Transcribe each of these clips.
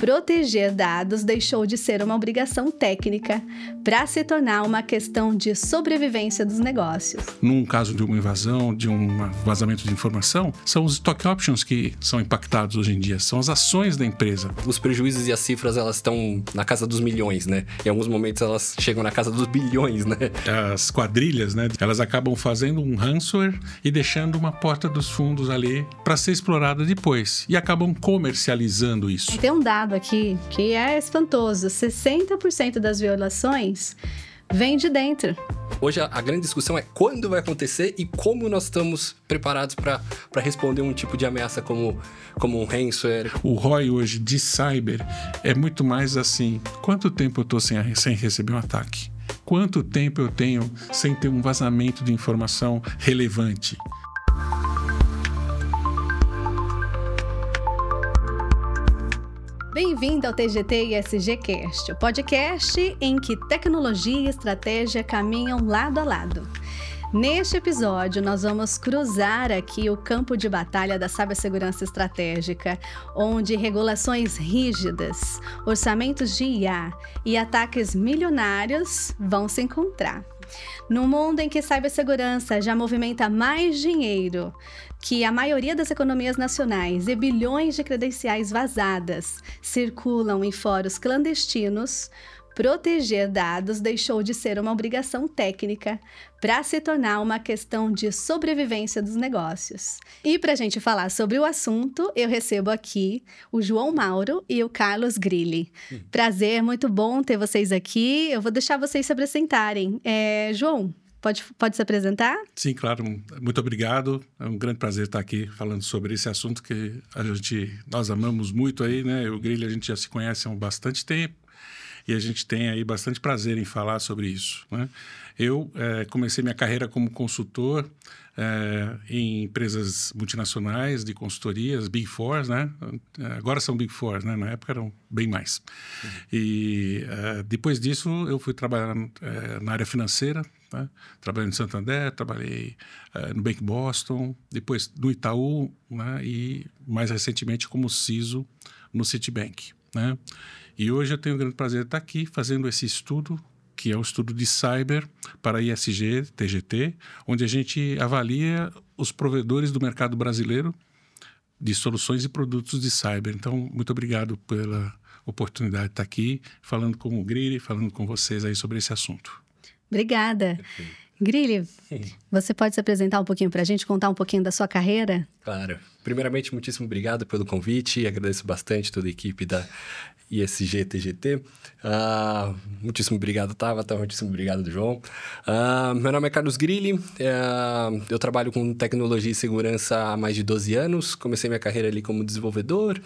Proteger dados deixou de ser uma obrigação técnica para se tornar uma questão de sobrevivência dos negócios. Num caso de uma invasão, de um vazamento de informação, são os stock options que são impactados hoje em dia, são as ações da empresa. Os prejuízos e as cifras, elas estão na casa dos milhões, né? Em alguns momentos elas chegam na casa dos bilhões, né? As quadrilhas, né? Elas acabam fazendo um ransomware e deixando uma porta dos fundos ali para ser explorada depois. E acabam comercializando isso. Tem um dado aqui que é espantoso. 60% das violações vem de dentro. Hoje a grande discussão é quando vai acontecer e como nós estamos preparados para responder um tipo de ameaça como um ransomware. O ROI hoje de cyber é muito mais assim, quanto tempo eu estou sem receber um ataque? Quanto tempo eu tenho sem ter um vazamento de informação relevante? Bem-vindo ao TGT ESG Cast, o podcast em que tecnologia e estratégia caminham lado a lado. Neste episódio, nós vamos cruzar aqui o campo de batalha da cibersegurança estratégica, onde regulações rígidas, orçamentos de IA e ataques milionários vão se encontrar. No mundo em que cibersegurança já movimenta mais dinheiro que a maioria das economias nacionais e bilhões de credenciais vazadas circulam em fóruns clandestinos, proteger dados deixou de ser uma obrigação técnica para se tornar uma questão de sobrevivência dos negócios. E para a gente falar sobre o assunto, eu recebo aqui o João Mauro e o Carlos Grilli. Prazer, muito bom ter vocês aqui. Eu vou deixar vocês se apresentarem. João, pode se apresentar? Sim, claro. Muito obrigado. É um grande prazer estar aqui falando sobre esse assunto que nós amamos muito aí, né? O Grilli, a gente já se conhece há bastante tempo. E a gente tem aí bastante prazer em falar sobre isso, né? Eu comecei minha carreira como consultor em empresas multinacionais de consultorias, Big Four, né? Agora são Big Four, né? Na época eram bem mais. E depois disso eu fui trabalhar na área financeira, né? Trabalhei no Santander, trabalhei no Bank Boston, depois no Itaú, né? E mais recentemente como CISO no Citibank, né? E hoje eu tenho o grande prazer de estar aqui fazendo esse estudo, que é o estudo de cyber para a ESG, TGT, onde a gente avalia os provedores do mercado brasileiro de soluções e produtos de cyber. Então, muito obrigado pela oportunidade de estar aqui, falando com o Grilli, falando com vocês aí sobre esse assunto. Obrigada. Grilli, você pode se apresentar um pouquinho para a gente, contar um pouquinho da sua carreira? Claro. Primeiramente, muitíssimo obrigado pelo convite. Agradeço bastante toda a equipe da ESG TGT. Muitíssimo obrigado, Tabata. Muitíssimo obrigado, João. Meu nome é Carlos Grilli. Eu trabalho com tecnologia e segurança há mais de 12 anos. Comecei minha carreira ali como desenvolvedor.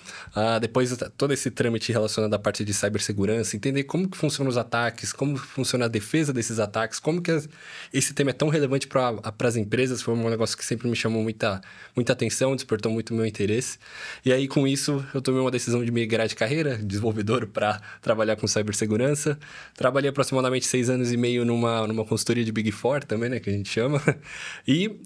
Depois, todo esse trâmite relacionado à parte de cibersegurança, entender como que funcionam os ataques, como funciona a defesa desses ataques, como que esse tema é tão relevante para as empresas. Foi um negócio que sempre me chamou muita atenção, despertou muito meu interesse. E aí, com isso, eu tomei uma decisão de migrar de carreira, desenvolvedor, para trabalhar com cibersegurança. Trabalhei aproximadamente 6 anos e meio numa consultoria de Big Four também, né, que a gente chama. E,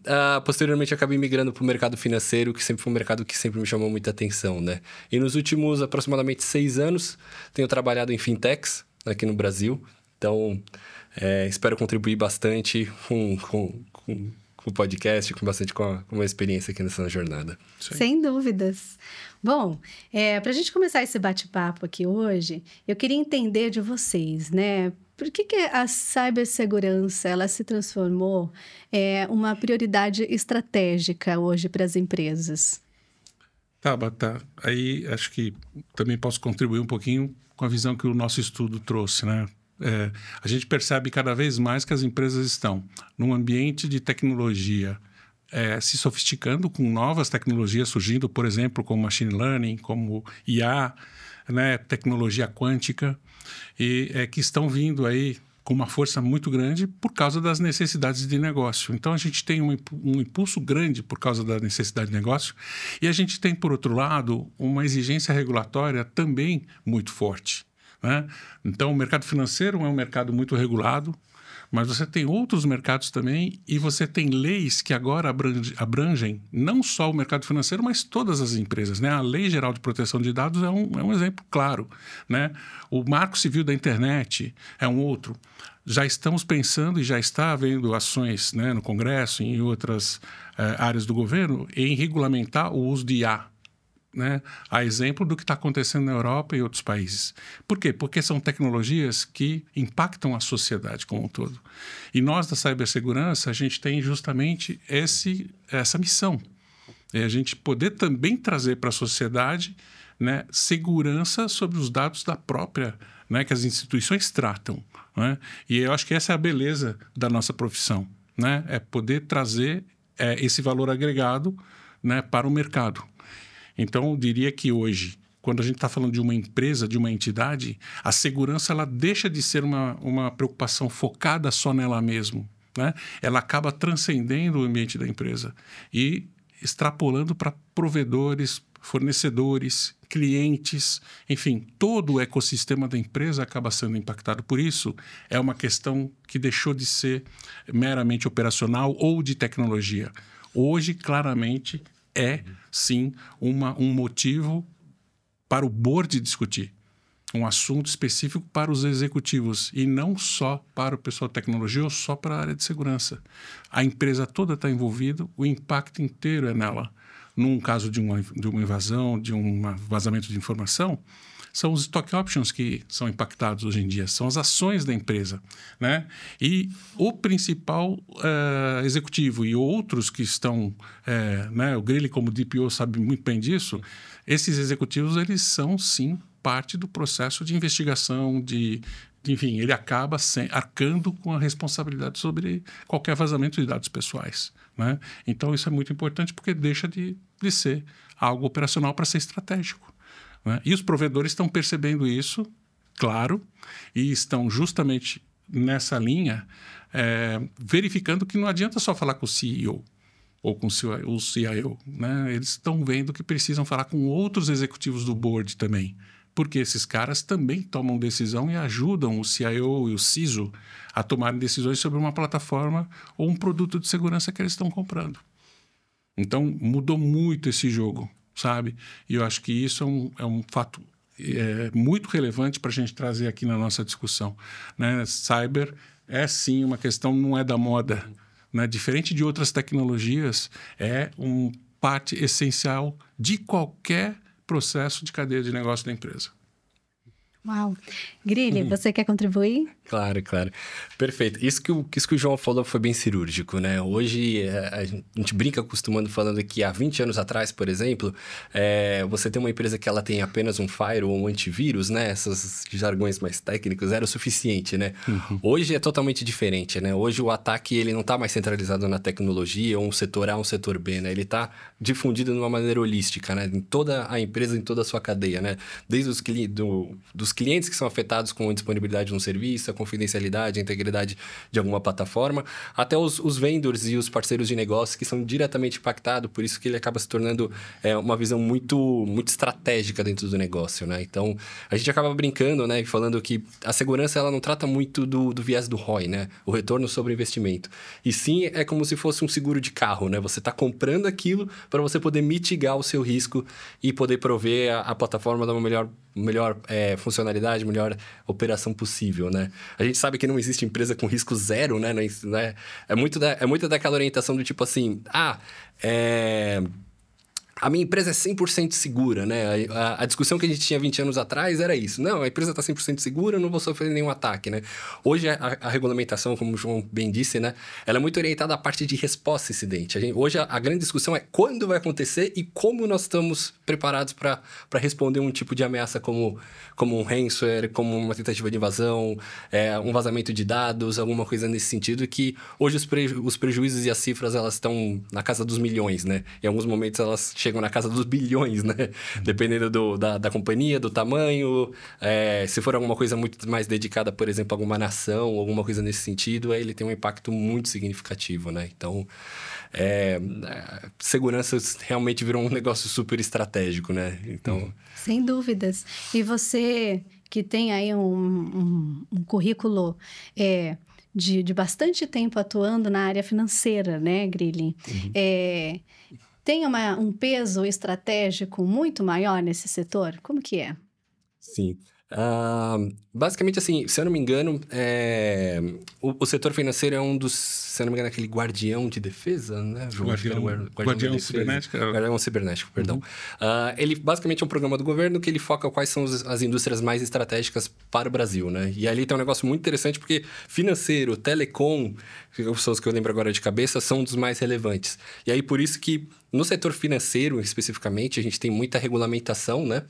posteriormente, acabei migrando para o mercado financeiro, que sempre foi um mercado que sempre me chamou muita atenção, né? E nos últimos aproximadamente 6 anos, tenho trabalhado em fintechs aqui no Brasil. Então, espero contribuir bastante com o podcast, com uma experiência aqui nessa jornada. Sem dúvidas. Bom, para a gente começar esse bate-papo aqui hoje, eu queria entender de vocês, né? Por que a cibersegurança ela se transformou uma prioridade estratégica hoje para as empresas? Tá. Aí acho que também posso contribuir um pouquinho com a visão que o nosso estudo trouxe, né? A gente percebe cada vez mais que as empresas estão num ambiente de tecnologia se sofisticando, com novas tecnologias surgindo, por exemplo, como machine learning, como IA, né, tecnologia quântica, e que estão vindo aí com uma força muito grande por causa das necessidades de negócio. Então, a gente tem um impulso grande por causa da necessidade de negócio e a gente tem, por outro lado, uma exigência regulatória também muito forte, né? Então, o mercado financeiro é um mercado muito regulado, mas você tem outros mercados também e você tem leis que agora abrangem não só o mercado financeiro, mas todas as empresas, né? A Lei Geral de Proteção de Dados é um exemplo claro, né? O Marco Civil da Internet é um outro. Já estamos pensando e já está havendo ações, né, no Congresso e em outras áreas do governo em regulamentar o uso de IA, né? A exemplo do que está acontecendo na Europa e outros países. Por quê? Porque são tecnologias que impactam a sociedade como um todo. E nós, da cibersegurança, a gente tem justamente essa missão. É a gente poder também trazer para a sociedade, né, segurança sobre os dados da própria, né, que as instituições tratam, né? E eu acho que essa é a beleza da nossa profissão, né? É poder trazer esse valor agregado, né, para o mercado. Então, eu diria que hoje, quando a gente está falando de uma empresa, de uma entidade, a segurança ela deixa de ser uma preocupação focada só nela mesma, né? Ela acaba transcendendo o ambiente da empresa e extrapolando para provedores, fornecedores, clientes, enfim, todo o ecossistema da empresa acaba sendo impactado. Por isso, é uma questão que deixou de ser meramente operacional ou de tecnologia. Hoje, claramente, sim, um motivo para o board discutir. Um assunto específico para os executivos e não só para o pessoal de tecnologia ou só para a área de segurança. A empresa toda está envolvida, o impacto inteiro é nela. Num caso de uma invasão, de um vazamento de informação, são os stock options que são impactados hoje em dia, são as ações da empresa, né? E o principal executivo e outros que estão, né? O Grilli, como DPO, sabe muito bem disso. Esses executivos, eles são, sim, parte do processo de investigação, enfim, ele acaba arcando com a responsabilidade sobre qualquer vazamento de dados pessoais, né? Então, isso é muito importante porque deixa de ser algo operacional para ser estratégico, né? E os provedores estão percebendo isso, claro, e estão justamente nessa linha verificando que não adianta só falar com o CEO ou com o CIO, né? Eles estão vendo que precisam falar com outros executivos do board também, porque esses caras também tomam decisão e ajudam o CIO e o CISO a tomarem decisões sobre uma plataforma ou um produto de segurança que eles estão comprando. Então, mudou muito esse jogo, sabe? E eu acho que isso é um fato muito relevante para a gente trazer aqui na nossa discussão, né? Cyber é, sim, uma questão, não é da moda, né? Diferente de outras tecnologias, é uma parte essencial de qualquer processo de cadeia de negócio da empresa. Uau! Grilli, você quer contribuir? Claro, claro. Perfeito. Isso que o João falou foi bem cirúrgico, né? Hoje, a gente brinca falando que há 20 anos atrás, por exemplo, você tem uma empresa que ela tem apenas um firewall ou um antivírus, né? Esses jargões mais técnicos, era o suficiente, né? Uhum. Hoje é totalmente diferente, né? Hoje o ataque, ele não está mais centralizado na tecnologia, ou um setor A, um setor B, né? Ele está difundido de uma maneira holística, né? Em toda a empresa, em toda a sua cadeia, né? Desde dos clientes que são afetados com a disponibilidade de um serviço, a confidencialidade, a integridade de alguma plataforma, até os vendors e os parceiros de negócio que são diretamente impactados, por isso que ele acaba se tornando uma visão muito, muito estratégica dentro do negócio, né? Então, a gente acaba brincando, né? Falando que a segurança, ela não trata muito do viés do ROI, né? O retorno sobre o investimento. E sim, é como se fosse um seguro de carro, né? Você está comprando aquilo para você poder mitigar o seu risco e poder prover a plataforma de uma melhor funcionalidade, melhor operação possível, né? A gente sabe que não existe empresa com risco zero, né? É muito daquela orientação do tipo assim, a minha empresa é 100% segura, né? A discussão que a gente tinha 20 anos atrás era isso. Não, a empresa está 100% segura, eu não vou sofrer nenhum ataque, né? Hoje, a regulamentação, como o João bem disse, né? Ela é muito orientada à parte de resposta a incidente. Hoje, a grande discussão é quando vai acontecer e como nós estamos preparados para responder um tipo de ameaça como um ransomware, como uma tentativa de invasão, um vazamento de dados, alguma coisa nesse sentido, que hoje os prejuízos e as cifras, elas estão na casa dos milhões, né? Em alguns momentos, elas chegam na casa dos bilhões, né? Dependendo da companhia, do tamanho. Se for alguma coisa muito mais dedicada, por exemplo, a alguma nação, alguma coisa nesse sentido, aí ele tem um impacto muito significativo, né? Então, segurança realmente virou um negócio super estratégico, né? Então... Sem dúvidas. E você que tem aí um currículo de bastante tempo atuando na área financeira, né, Grilli? Tem um peso estratégico muito maior nesse setor? Como que é? Sim. Basicamente, assim, se eu não me engano, o setor financeiro é um dos, se eu não me engano, aquele guardião de defesa, né? Guardião cibernético. Guardião cibernético, perdão. Ele basicamente é um programa do governo que ele foca quais são as indústrias mais estratégicas para o Brasil, né? E ali tem um negócio muito interessante porque financeiro, telecom, são os que eu lembro agora de cabeça, são dos mais relevantes. E aí, por isso que no setor financeiro, especificamente, a gente tem muita regulamentação, né?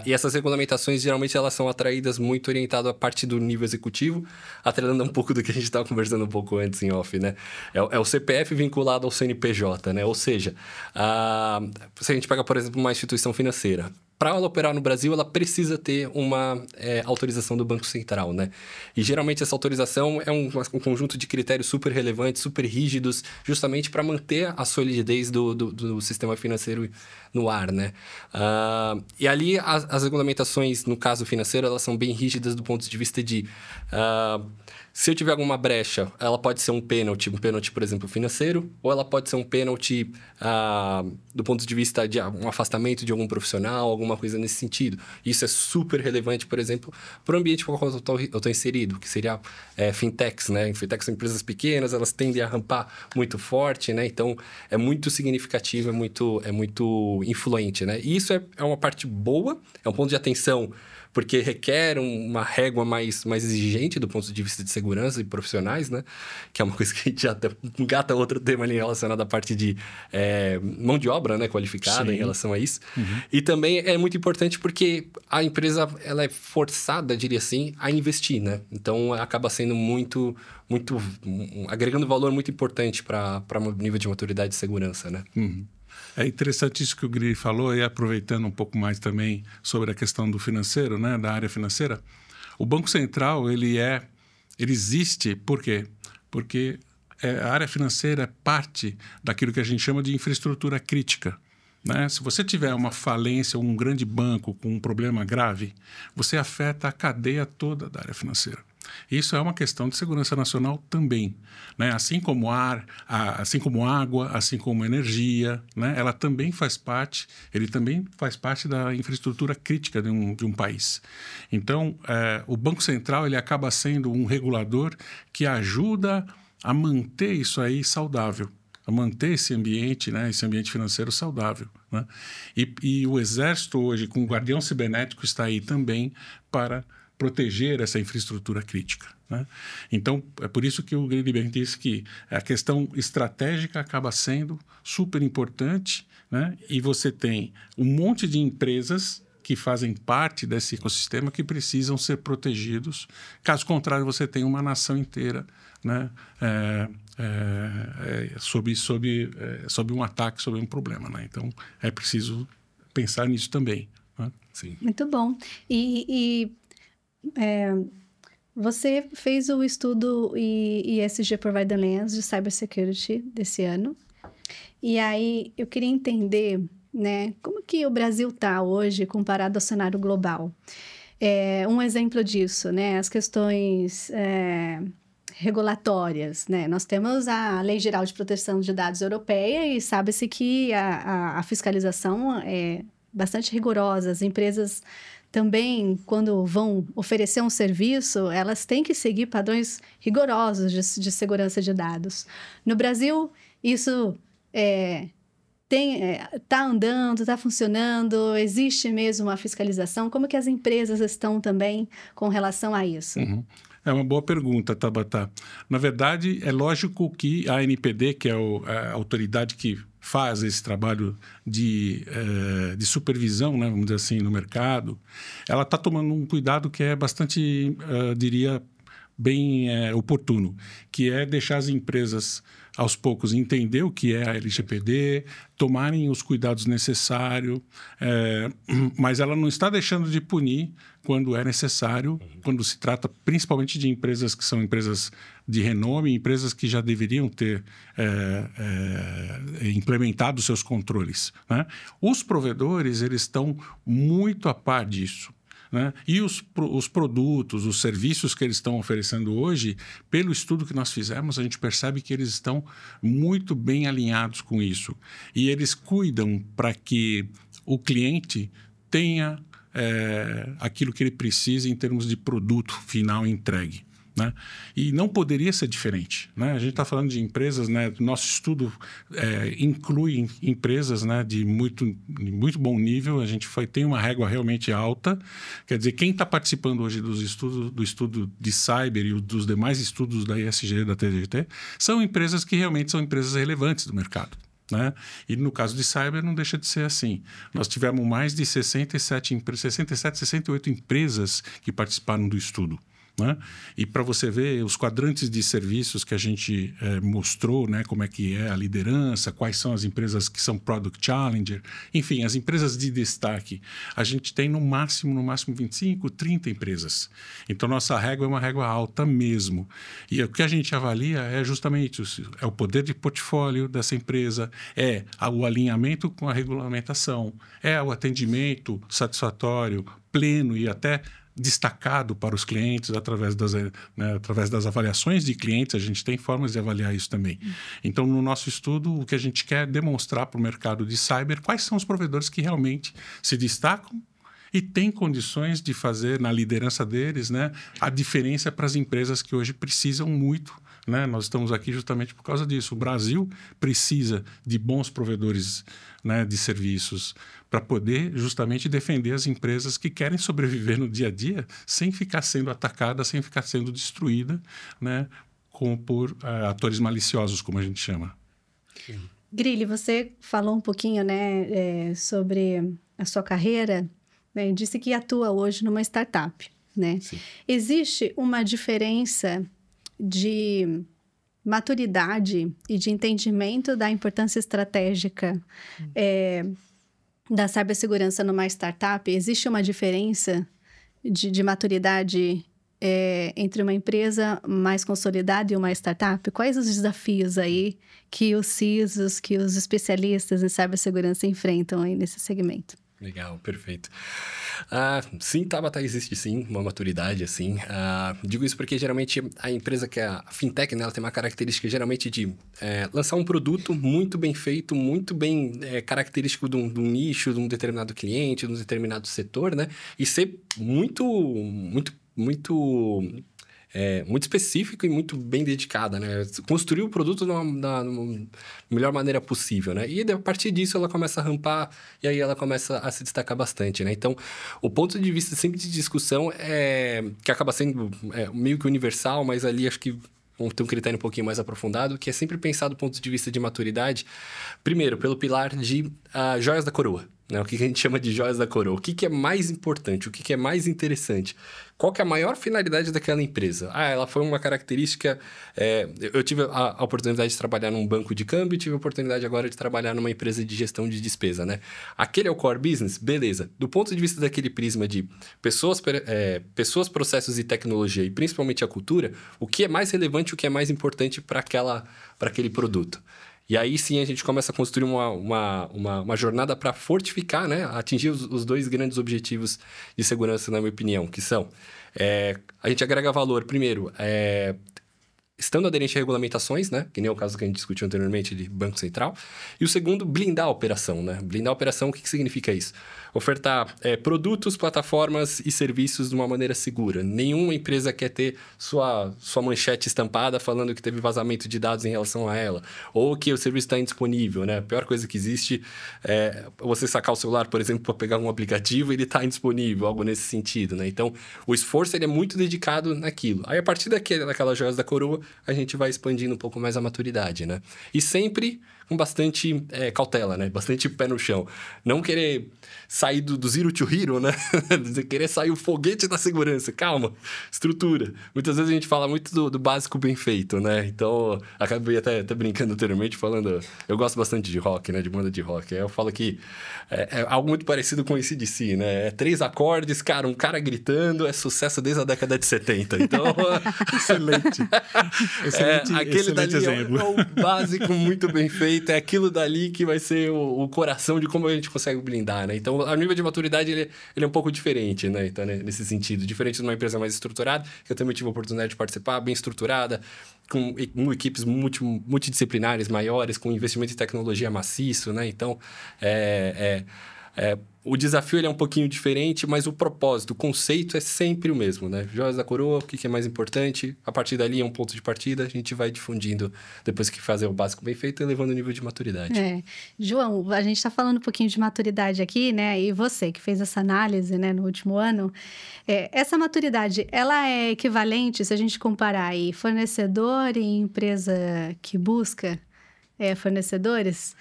E essas regulamentações, geralmente, elas são atraídas muito orientado à parte do nível executivo, atrelando um pouco do que a gente estava conversando um pouco antes em off, né? É o CPF vinculado ao CNPJ, né? Ou seja, se a gente pega, por exemplo, uma instituição financeira, para ela operar no Brasil, ela precisa ter uma autorização do Banco Central, né? E geralmente essa autorização é um conjunto de critérios super relevantes, super rígidos, justamente para manter a solidez do sistema financeiro no ar, né? E ali as regulamentações, no caso financeiro, elas são bem rígidas do ponto de vista de... se eu tiver alguma brecha, ela pode ser um pênalti, por exemplo, financeiro, ou ela pode ser um pênalti do ponto de vista de um afastamento de algum profissional, alguma coisa nesse sentido. Isso é super relevante, por exemplo, para o ambiente no qual eu estou inserido, que seria fintechs, né? Fintechs são empresas pequenas, elas tendem a rampar muito forte, né? Então, é muito significativo, é muito influente, né? E isso é uma parte boa, é um ponto de atenção, porque requer uma régua mais exigente do ponto de vista de segurança e profissionais, né? Que é uma coisa que a gente já até engata outro tema ali relacionado à parte de mão de obra, né? Qualificada. Sim. Em relação a isso. Uhum. E também é muito importante porque a empresa ela é forçada, diria assim, a investir, né? Então, acaba sendo agregando valor muito importante para o nível de maturidade e segurança, né? Uhum. É interessante isso que o Gri falou, e aproveitando um pouco mais também sobre a questão do financeiro, né, da área financeira. O Banco Central, ele existe por quê? Porque a área financeira é parte daquilo que a gente chama de infraestrutura crítica, né? Se você tiver uma falência ou um grande banco com um problema grave, você afeta a cadeia toda da área financeira. Isso é uma questão de segurança nacional também, né? Assim como ar, assim como água, assim como energia, né? Ele também faz parte da infraestrutura crítica de um país. Então, o Banco Central ele acaba sendo um regulador que ajuda a manter isso aí saudável, a manter esse ambiente, né? Esse ambiente financeiro saudável, né? E o Exército hoje, com o Guardião Cibernético, está aí também para proteger essa infraestrutura crítica, né? Então, é por isso que o Grilli disse que a questão estratégica acaba sendo super importante, né? E você tem um monte de empresas que fazem parte desse ecossistema que precisam ser protegidos. Caso contrário, você tem uma nação inteira, né? Sob um ataque, sob um problema, né? Então, é preciso pensar nisso também, né? Sim. Muito bom. Você fez o estudo ESG Provider Lens de Cybersecurity desse ano. E aí, eu queria entender, né, como que o Brasil está hoje comparado ao cenário global. Um exemplo disso, né, as questões regulatórias, né? Nós temos a Lei Geral de Proteção de Dados Europeia e sabe-se que a fiscalização é bastante rigorosa. As empresas também, quando vão oferecer um serviço, elas têm que seguir padrões rigorosos de segurança de dados. No Brasil, isso está andando, está funcionando, existe mesmo uma fiscalização? Como que as empresas estão também com relação a isso? Uhum. É uma boa pergunta, Tabata. Na verdade, é lógico que a ANPD, que é a autoridade que faz esse trabalho de supervisão, né, vamos dizer assim, no mercado, ela está tomando um cuidado que é bastante, diria, bem oportuno, que é deixar as empresas, aos poucos, entender o que é a LGPD, tomarem os cuidados necessários, mas ela não está deixando de punir quando é necessário, quando se trata principalmente de empresas que são empresas de renome, empresas que já deveriam ter implementado seus controles, né? Os provedores, eles estão muito a par disso. né? E os produtos, os serviços que eles estão oferecendo hoje, pelo estudo que nós fizemos, a gente percebe que eles estão muito bem alinhados com isso. E eles cuidam para que o cliente tenha aquilo que ele precisa em termos de produto final entregue. Né? E não poderia ser diferente. Né? A gente está falando de empresas, né? Nosso estudo inclui empresas, né, de muito bom nível. A gente tem uma régua realmente alta. Quer dizer, quem está participando hoje do estudo de cyber e dos demais estudos da ESG e da TGT são empresas que realmente são empresas relevantes do mercado. Né? E no caso de cyber não deixa de ser assim. Nós tivemos mais de 68 empresas que participaram do estudo. Né? E para você ver os quadrantes de serviços que a gente mostrou, né, como é que é a liderança, quais são as empresas que são Product Challenger, enfim, as empresas de destaque, a gente tem no máximo 25, 30 empresas. Então, nossa régua é uma régua alta mesmo. E o que a gente avalia é justamente o poder de portfólio dessa empresa, o alinhamento com a regulamentação, o atendimento satisfatório, pleno e até destacado para os clientes através das avaliações de clientes. A gente tem formas de avaliar isso também. Então, no nosso estudo, o que a gente quer é demonstrar para o mercado de cyber quais são os provedores que realmente se destacam e têm condições de fazer, na liderança deles, né, a diferença para as empresas que hoje precisam muito. Né? Nós estamos aqui justamente por causa disso. O Brasil precisa de bons provedores, né, de serviços para poder justamente defender as empresas que querem sobreviver no dia a dia sem ficar sendo atacada, sem ficar sendo destruída, né, por atores maliciosos, como a gente chama. Grilli, você falou um pouquinho, né, sobre a sua carreira, né, disse que atua hoje numa startup. Né? Sim. Existe uma diferença de maturidade e de entendimento da importância estratégica da cibersegurança numa startup? Existe uma diferença de maturidade entre uma empresa mais consolidada e uma startup? Quais os desafios aí que os CISOs, que os especialistas em cibersegurança enfrentam aí nesse segmento? Legal, perfeito. Sim, Tabata, existe sim uma maturidade, assim. Digo isso porque geralmente a empresa que é a fintech, né, ela tem uma característica geralmente de lançar um produto muito bem feito, muito bem característico de um nicho, de um determinado cliente, de um determinado setor, né? E ser muito específico e muito bem dedicada, né? Construir o produto da melhor maneira possível, né? E a partir disso ela começa a rampar e aí ela começa a se destacar bastante, né? Então, o ponto de vista sempre de discussão que acaba sendo meio que universal, mas ali acho que vamos ter um critério um pouquinho mais aprofundado, que é sempre pensar do ponto de vista de maturidade, primeiro, pelo pilar de joias da coroa. Né? O que a gente chama de joias da coroa. O que é mais importante? O que é mais interessante? Qual que é a maior finalidade daquela empresa? Ela foi uma característica... eu tive a oportunidade de trabalhar num banco de câmbio e tive a oportunidade agora de trabalhar numa empresa de gestão de despesa, né? Aquele é o core business? Beleza. Do ponto de vista daquele prisma de pessoas, processos e tecnologia, e principalmente a cultura, o que é mais relevante, o que é mais importante para aquele produto? E aí sim a gente começa a construir uma jornada para fortificar, né? Atingir os dois grandes objetivos de segurança, na minha opinião, que são... a gente agrega valor, primeiro, estando aderente a regulamentações, né? Que nem o caso que a gente discutiu anteriormente de Banco Central. E o segundo, blindar a operação, né? Blindar a operação, o que significa isso? Ofertar produtos, plataformas e serviços de uma maneira segura. Nenhuma empresa quer ter sua manchete estampada falando que teve vazamento de dados em relação a ela. Ou que o serviço está indisponível, né? A pior coisa que existe é você sacar o celular, por exemplo, para pegar um aplicativo e ele está indisponível, algo nesse sentido, né? Então, o esforço ele é muito dedicado naquilo. Aí, a partir daquelas joias da coroa, a gente vai expandindo um pouco mais a maturidade, né? E sempre com bastante cautela, né? Bastante pé no chão. Não querer sair do zero to hero, né? Querer sair o foguete da segurança. Calma, estrutura. Muitas vezes a gente fala muito do básico bem feito, né? Então, acabei até brincando anteriormente falando... Eu gosto bastante de rock, né? De banda de rock. Eu falo que é algo muito parecido com o AC/DC, né? 3 acordes, cara, um cara gritando, é sucesso desde a década de 70. Então... Excelente. Aquele excelente dali exemplo. É o básico muito bem feito. conceito, é aquilo dali que vai ser o coração de como a gente consegue blindar, né? Então, o nível de maturidade, ele é um pouco diferente, né? Então, nesse sentido. Diferente de uma empresa mais estruturada, que eu também tive a oportunidade de participar, bem estruturada, com equipes multidisciplinares maiores, com investimento em tecnologia maciço, né? Então, o desafio ele é um pouquinho diferente, mas o propósito, o conceito é sempre o mesmo, né? Joias da coroa, o que é mais importante? A partir dali é um ponto de partida, a gente vai difundindo depois que fazer o básico bem feito e levando o nível de maturidade. João, a gente está falando um pouquinho de maturidade aqui, né? E você que fez essa análise, né, no último ano, essa maturidade, ela é equivalente, se a gente comparar aí, fornecedor e empresa que busca fornecedores,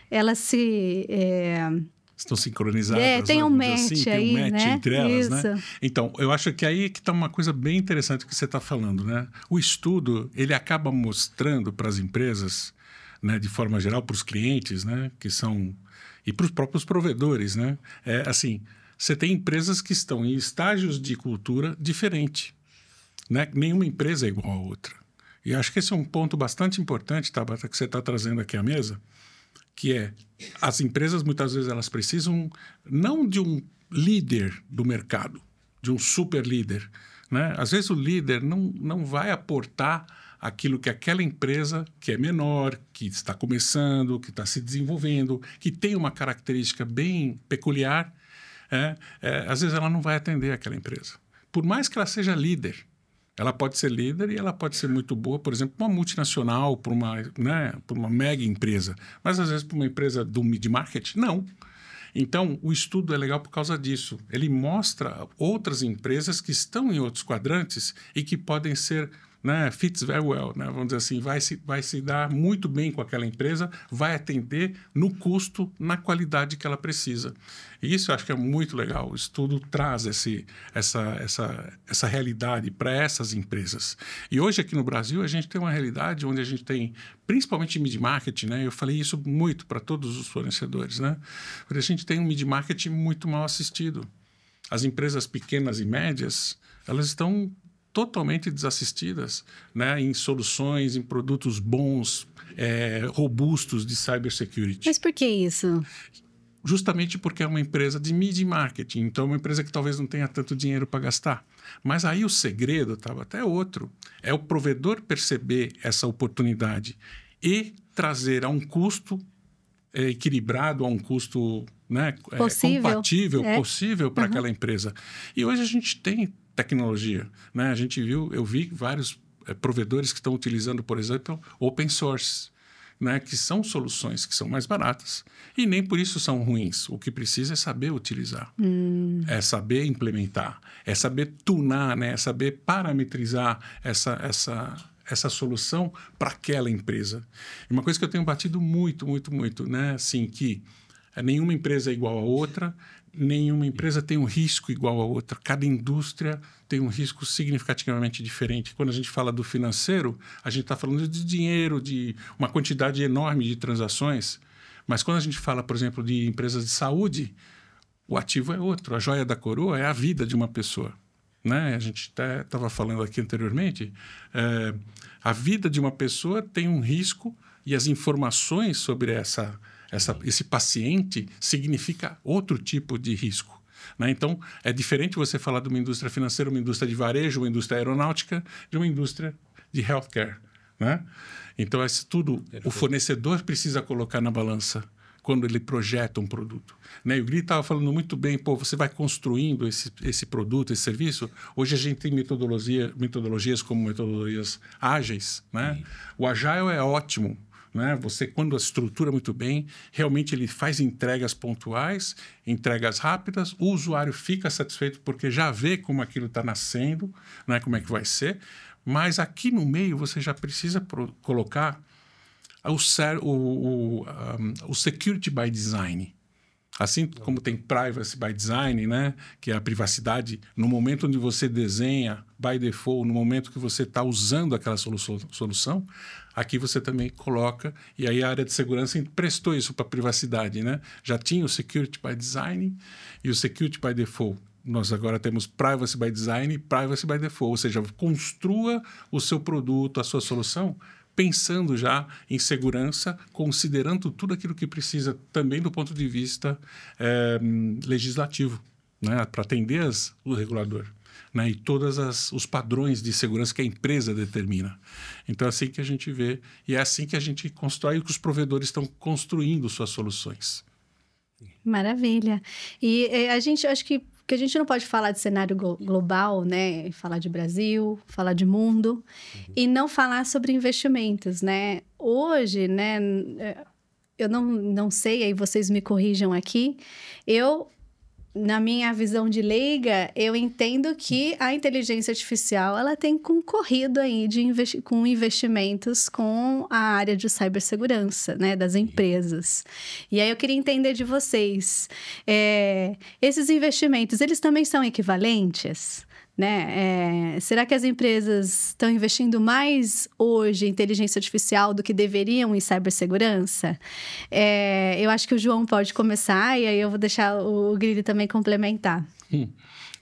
elas se... Estão sincronizadas. Tem um match assim, aí, tem um match né? entre elas, Isso. né? Então, eu acho que aí que está uma coisa bem interessante que você está falando, né? O estudo, ele acaba mostrando para as empresas, né, de forma geral, para os clientes, né, que são... E para os próprios provedores, né? Assim, você tem empresas que estão em estágios de cultura diferente, né? Nenhuma empresa é igual a outra. E acho que esse é um ponto bastante importante, Tabata, que você está trazendo aqui à mesa, que é as empresas, muitas vezes, elas precisam não de um líder do mercado, de um super líder, né? Às vezes o líder não vai aportar aquilo que aquela empresa, que é menor, que está começando, que está se desenvolvendo, que tem uma característica bem peculiar, às vezes ela não vai atender aquela empresa. Por mais que ela seja líder, ela pode ser líder e ela pode ser muito boa, por exemplo, para uma multinacional, para uma mega empresa. Mas, às vezes, para uma empresa do mid-market, não. Então, o estudo é legal por causa disso. Ele mostra outras empresas que estão em outros quadrantes e que podem ser... né, fits very well, né, vamos dizer assim, vai se dar muito bem com aquela empresa, vai atender no custo, na qualidade que ela precisa. E isso eu acho que é muito legal. O estudo traz essa realidade para essas empresas. E hoje aqui no Brasil a gente tem uma realidade onde a gente tem, principalmente mid-market, né, eu falei isso muito para todos os fornecedores, né, porque a gente tem um mid-market muito mal assistido. As empresas pequenas e médias, elas estão totalmente desassistidas, né, em soluções, em produtos bons, robustos de cybersecurity. Mas por que isso? Justamente porque é uma empresa de mid-marketing, então é uma empresa que talvez não tenha tanto dinheiro para gastar. Mas aí o segredo estava até outro, é o provedor perceber essa oportunidade e trazer a um custo equilibrado, a um custo, né, compatível, possível para aquela empresa. E hoje a gente tem tecnologia, né? Eu vi vários provedores que estão utilizando, por exemplo, open source, né? Que são soluções que são mais baratas e nem por isso são ruins. O que precisa é saber utilizar, é saber implementar, é saber tunar, né? É saber parametrizar essa solução para aquela empresa. E uma coisa que eu tenho batido muito, né? Assim, que nenhuma empresa é igual a outra, nenhuma empresa tem um risco igual a outra. Cada indústria tem um risco significativamente diferente. Quando a gente fala do financeiro, a gente está falando de dinheiro, de uma quantidade enorme de transações. Mas quando a gente fala, por exemplo, de empresas de saúde, o ativo é outro. A joia da coroa é a vida de uma pessoa, né? A gente estava falando aqui anteriormente, a vida de uma pessoa tem um risco e as informações sobre esse paciente significa outro tipo de risco, né? Então, é diferente você falar de uma indústria financeira, uma indústria de varejo, uma indústria aeronáutica, de uma indústria de healthcare, né? Então, tudo o fornecedor precisa colocar na balança quando ele projeta um produto, né? E o Gri estava falando muito bem, você vai construindo esse produto, esse serviço. Hoje a gente tem metodologias como metodologias ágeis, né? Sim. O Agile é ótimo, né? Você, quando a estrutura muito bem, realmente ele faz entregas pontuais, entregas rápidas, o usuário fica satisfeito porque já vê como aquilo está nascendo, né? Como é que vai ser. Mas aqui no meio você já precisa colocar o security by design. Assim como tem privacy by design, né? Que é a privacidade no momento onde você desenha, by default, no momento que você está usando aquela solução, aqui você também coloca, e aí a área de segurança emprestou isso para a privacidade, né? Já tinha o security by design e o security by default. Nós agora temos privacy by design e privacy by default, ou seja, construa o seu produto, a sua solução pensando já em segurança, considerando tudo aquilo que precisa também do ponto de vista legislativo, né? Para atender o regulador, né? E todos os padrões de segurança que a empresa determina. Então, é assim que a gente vê e é assim que a gente constrói o que os provedores estão construindo suas soluções. Maravilha. E a gente, acho que a gente não pode falar de cenário global, né? Falar de Brasil, falar de mundo, e não falar sobre investimentos, né? Hoje, né? Eu não sei, aí vocês me corrijam aqui. Na minha visão de leiga, eu entendo que a inteligência artificial ela tem concorrido aí com investimentos com a área de cibersegurança, né, das empresas. E aí eu queria entender de vocês, esses investimentos, eles também são equivalentes? Né? Será que as empresas estão investindo mais hoje em inteligência artificial do que deveriam em cibersegurança? Eu acho que o João pode começar e aí eu vou deixar o Grilli também complementar.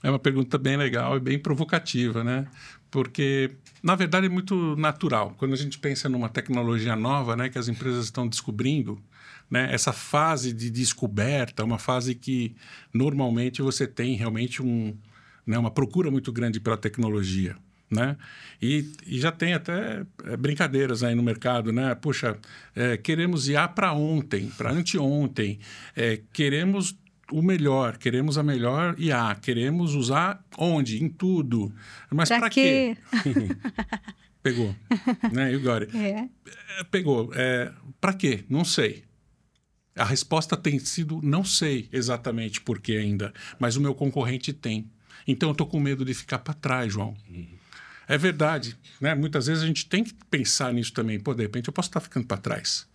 É uma pergunta bem legal e bem provocativa, né? Porque, na verdade, é muito natural. Quando a gente pensa numa tecnologia nova, né, que as empresas estão descobrindo, né, essa fase de descoberta, uma fase que normalmente você tem realmente uma procura muito grande pela tecnologia, né? E já tem até brincadeiras aí no mercado, né? Puxa, queremos IA para ontem, para anteontem, queremos o melhor, queremos a melhor IA, queremos usar onde? Em tudo. Mas para quê? Pegou, né? You got it. Pegou. Para quê? Não sei. A resposta tem sido não sei exatamente por que ainda, mas o meu concorrente tem. Então, eu estou com medo de ficar para trás, João. É verdade, né? Muitas vezes a gente tem que pensar nisso também. Pô, de repente, eu posso estar ficando para trás.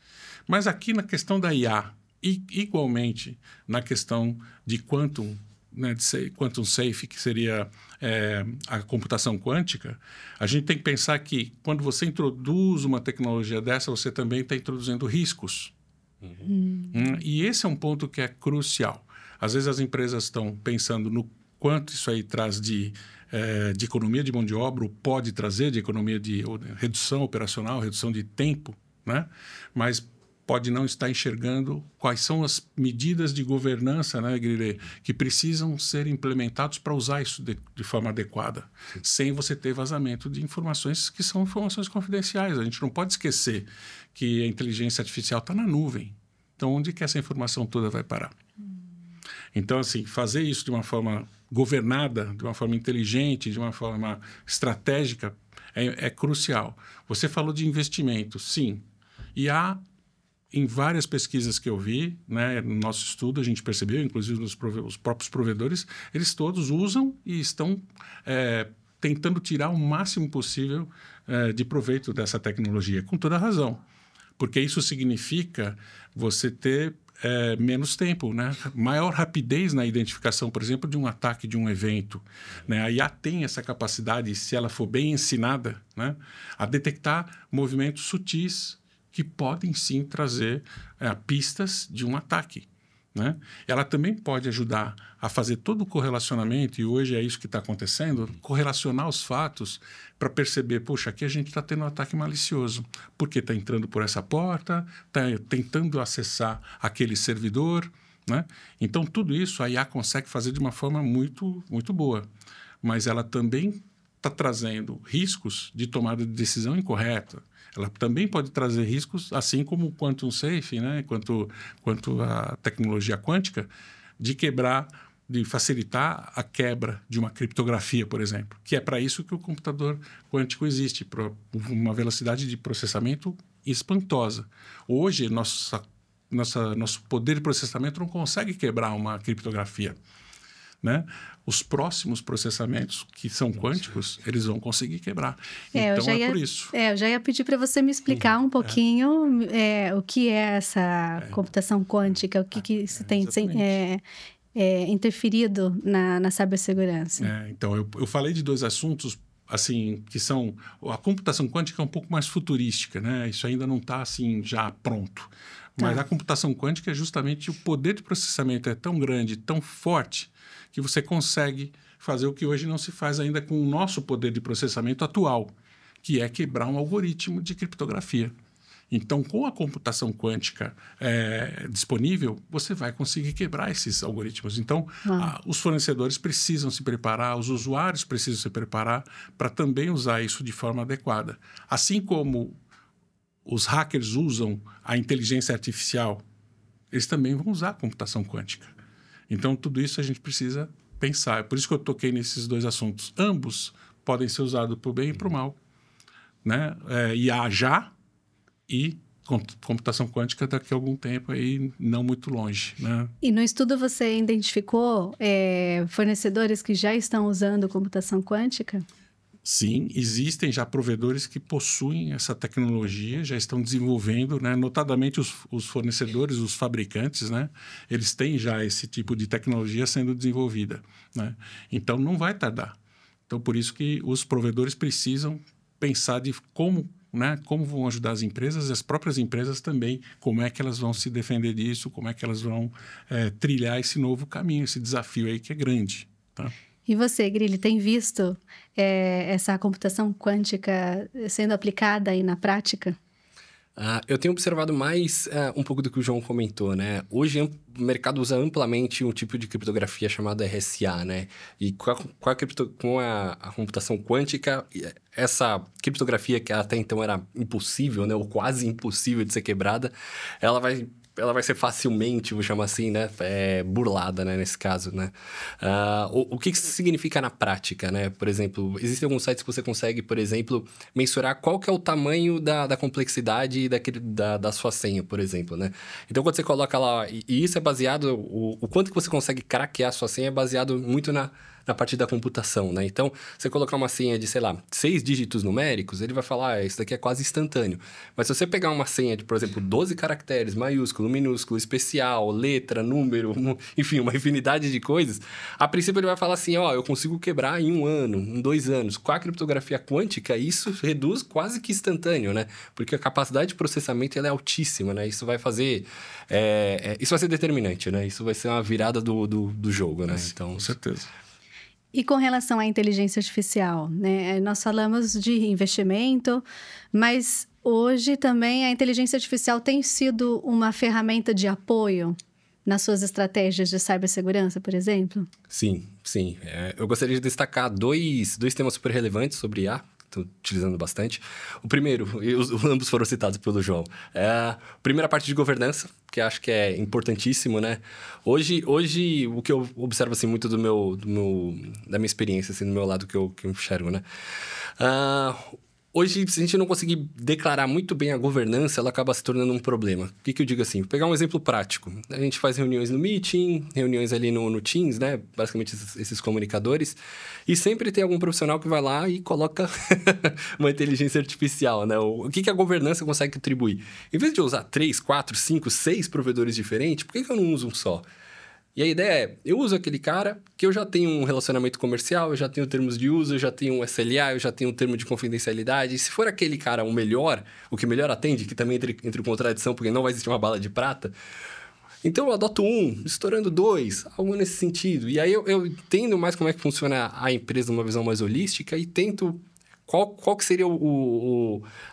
Mas aqui na questão da IA, e igualmente na questão de quantum, né, de quantum safe, que seria a computação quântica, a gente tem que pensar que quando você introduz uma tecnologia dessa, você também está introduzindo riscos. E esse é um ponto que é crucial. Às vezes as empresas estão pensando no quanto isso aí traz de economia de mão de obra, ou pode trazer de economia de redução operacional, redução de tempo, né? Mas pode não estar enxergando quais são as medidas de governança, né, Grilli, que precisam ser implementados para usar isso de forma adequada, sem você ter vazamento de informações que são informações confidenciais. A gente não pode esquecer que a inteligência artificial está na nuvem. Então, onde que essa informação toda vai parar? Então, assim, fazer isso de uma forma governada, de uma forma inteligente, de uma forma estratégica, é crucial. Você falou de investimento, sim. E há, em várias pesquisas que eu vi, né, no nosso estudo, a gente percebeu, inclusive os próprios provedores, eles todos usam e estão tentando tirar o máximo possível de proveito dessa tecnologia, com toda razão. Porque isso significa você ter menos tempo, né? Maior rapidez na identificação, por exemplo, de um ataque, de um evento, né? A IA tem essa capacidade, se ela for bem ensinada, né, a detectar movimentos sutis que podem sim trazer pistas de um ataque, né? Ela também pode ajudar a fazer todo o correlacionamento, e hoje é isso que está acontecendo, correlacionar os fatos para perceber, poxa, aqui a gente está tendo um ataque malicioso, porque está entrando por essa porta, está tentando acessar aquele servidor, né? Então, tudo isso a IA consegue fazer de uma forma muito, muito boa, mas ela também está trazendo riscos de tomada de decisão incorreta. Ela também pode trazer riscos, assim como o quantum safe, né? quanto a tecnologia quântica, de quebrar, de facilitar a quebra de uma criptografia, por exemplo, que é para isso que o computador quântico existe, para uma velocidade de processamento espantosa. Hoje, nosso poder de processamento não consegue quebrar uma criptografia, né? Os próximos processamentos que são quânticos, eles vão conseguir quebrar. Então, por isso. Eu já ia pedir para você me explicar um pouquinho o que é essa computação quântica, o que se tem interferido na cibersegurança. Então, eu falei de dois assuntos, assim, que são... A computação quântica é um pouco mais futurística, né? Isso ainda não está, assim, já pronto. Mas a computação quântica é justamente o poder de processamento é tão grande, tão forte, que você consegue fazer o que hoje não se faz ainda com o nosso poder de processamento atual, que é quebrar um algoritmo de criptografia. Então, com a computação quântica disponível, você vai conseguir quebrar esses algoritmos. Então, os fornecedores precisam se preparar, os usuários precisam se preparar para também usar isso de forma adequada. Assim como os hackers usam a inteligência artificial, eles também vão usar a computação quântica. Então, tudo isso a gente precisa pensar. É por isso que eu toquei nesses dois assuntos. Ambos podem ser usados para o bem e para o mal. Né? IA já e computação quântica daqui a algum tempo, aí, não muito longe. Né? E no estudo você identificou fornecedores que já estão usando computação quântica? Sim, existem já provedores que possuem essa tecnologia, já estão desenvolvendo, né? Notadamente os fornecedores, os fabricantes, né? Eles têm já esse tipo de tecnologia sendo desenvolvida. Né? Então, não vai tardar. Então, por isso que os provedores precisam pensar de como vão ajudar as empresas e as próprias empresas também, como é que elas vão se defender disso, como é que elas vão trilhar esse novo caminho, esse desafio aí que é grande. Tá? E você, Grilli, tem visto essa computação quântica sendo aplicada aí na prática? Eu tenho observado mais um pouco do que o João comentou, né? Hoje o mercado usa amplamente um tipo de criptografia chamada RSA, né? E com a computação quântica, essa criptografia que até então era impossível, né? Ou quase impossível de ser quebrada, ela vai ser facilmente, vou chamar assim, né? Burlada, né? Nesse caso, né? O que isso significa na prática, né? Por exemplo, existem alguns sites que você consegue, por exemplo, mensurar qual que é o tamanho da complexidade da sua senha, por exemplo, né? Então, quando você coloca lá... E isso é baseado... O quanto que você consegue craquear a sua senha é baseado muito na parte da computação, né? Então, você colocar uma senha de, 6 dígitos numéricos, ele vai falar, isso daqui é quase instantâneo. Mas se você pegar uma senha de, por exemplo, 12 caracteres, maiúsculo, minúsculo, especial, letra, número, enfim, uma infinidade de coisas, a princípio ele vai falar assim, eu consigo quebrar em 1 ano, em 2 anos. Com a criptografia quântica, isso reduz quase que instantâneo, né? Porque a capacidade de processamento ela é altíssima, né? Isso vai fazer... isso vai ser determinante, né? Isso vai ser uma virada do jogo, né? Então, com certeza. E com relação à inteligência artificial, né? Nós falamos de investimento, mas hoje também a inteligência artificial tem sido uma ferramenta de apoio nas suas estratégias de cibersegurança, por exemplo? Sim. Eu gostaria de destacar dois temas super relevantes sobre IA. Estou utilizando bastante. O primeiro, ambos foram citados pelo João, é a primeira parte de governança, que acho que é importantíssimo, né? Hoje o que eu observo assim, muito da minha experiência, assim, do meu lado que eu enxergo, né? Hoje, se a gente não conseguir declarar muito bem a governança, ela acaba se tornando um problema. O que eu digo assim? Vou pegar um exemplo prático. A gente faz reuniões no Meeting, reuniões ali no Teams, né? Basicamente esses comunicadores. E sempre tem algum profissional que vai lá e coloca uma inteligência artificial, né? O que a governança consegue contribuir? Em vez de eu usar 3, 4, 5, 6 provedores diferentes, por que eu não uso um só? E a ideia é, eu uso aquele cara que eu já tenho um relacionamento comercial, eu já tenho termos de uso, eu já tenho um SLA, eu já tenho um termo de confidencialidade. E se for aquele cara o que melhor atende, que também entre contradição, porque não vai existir uma bala de prata, então eu adoto 1, estourando 2, algo nesse sentido. E aí eu entendo mais como é que funciona a empresa numa visão mais holística e tento... Qual que seria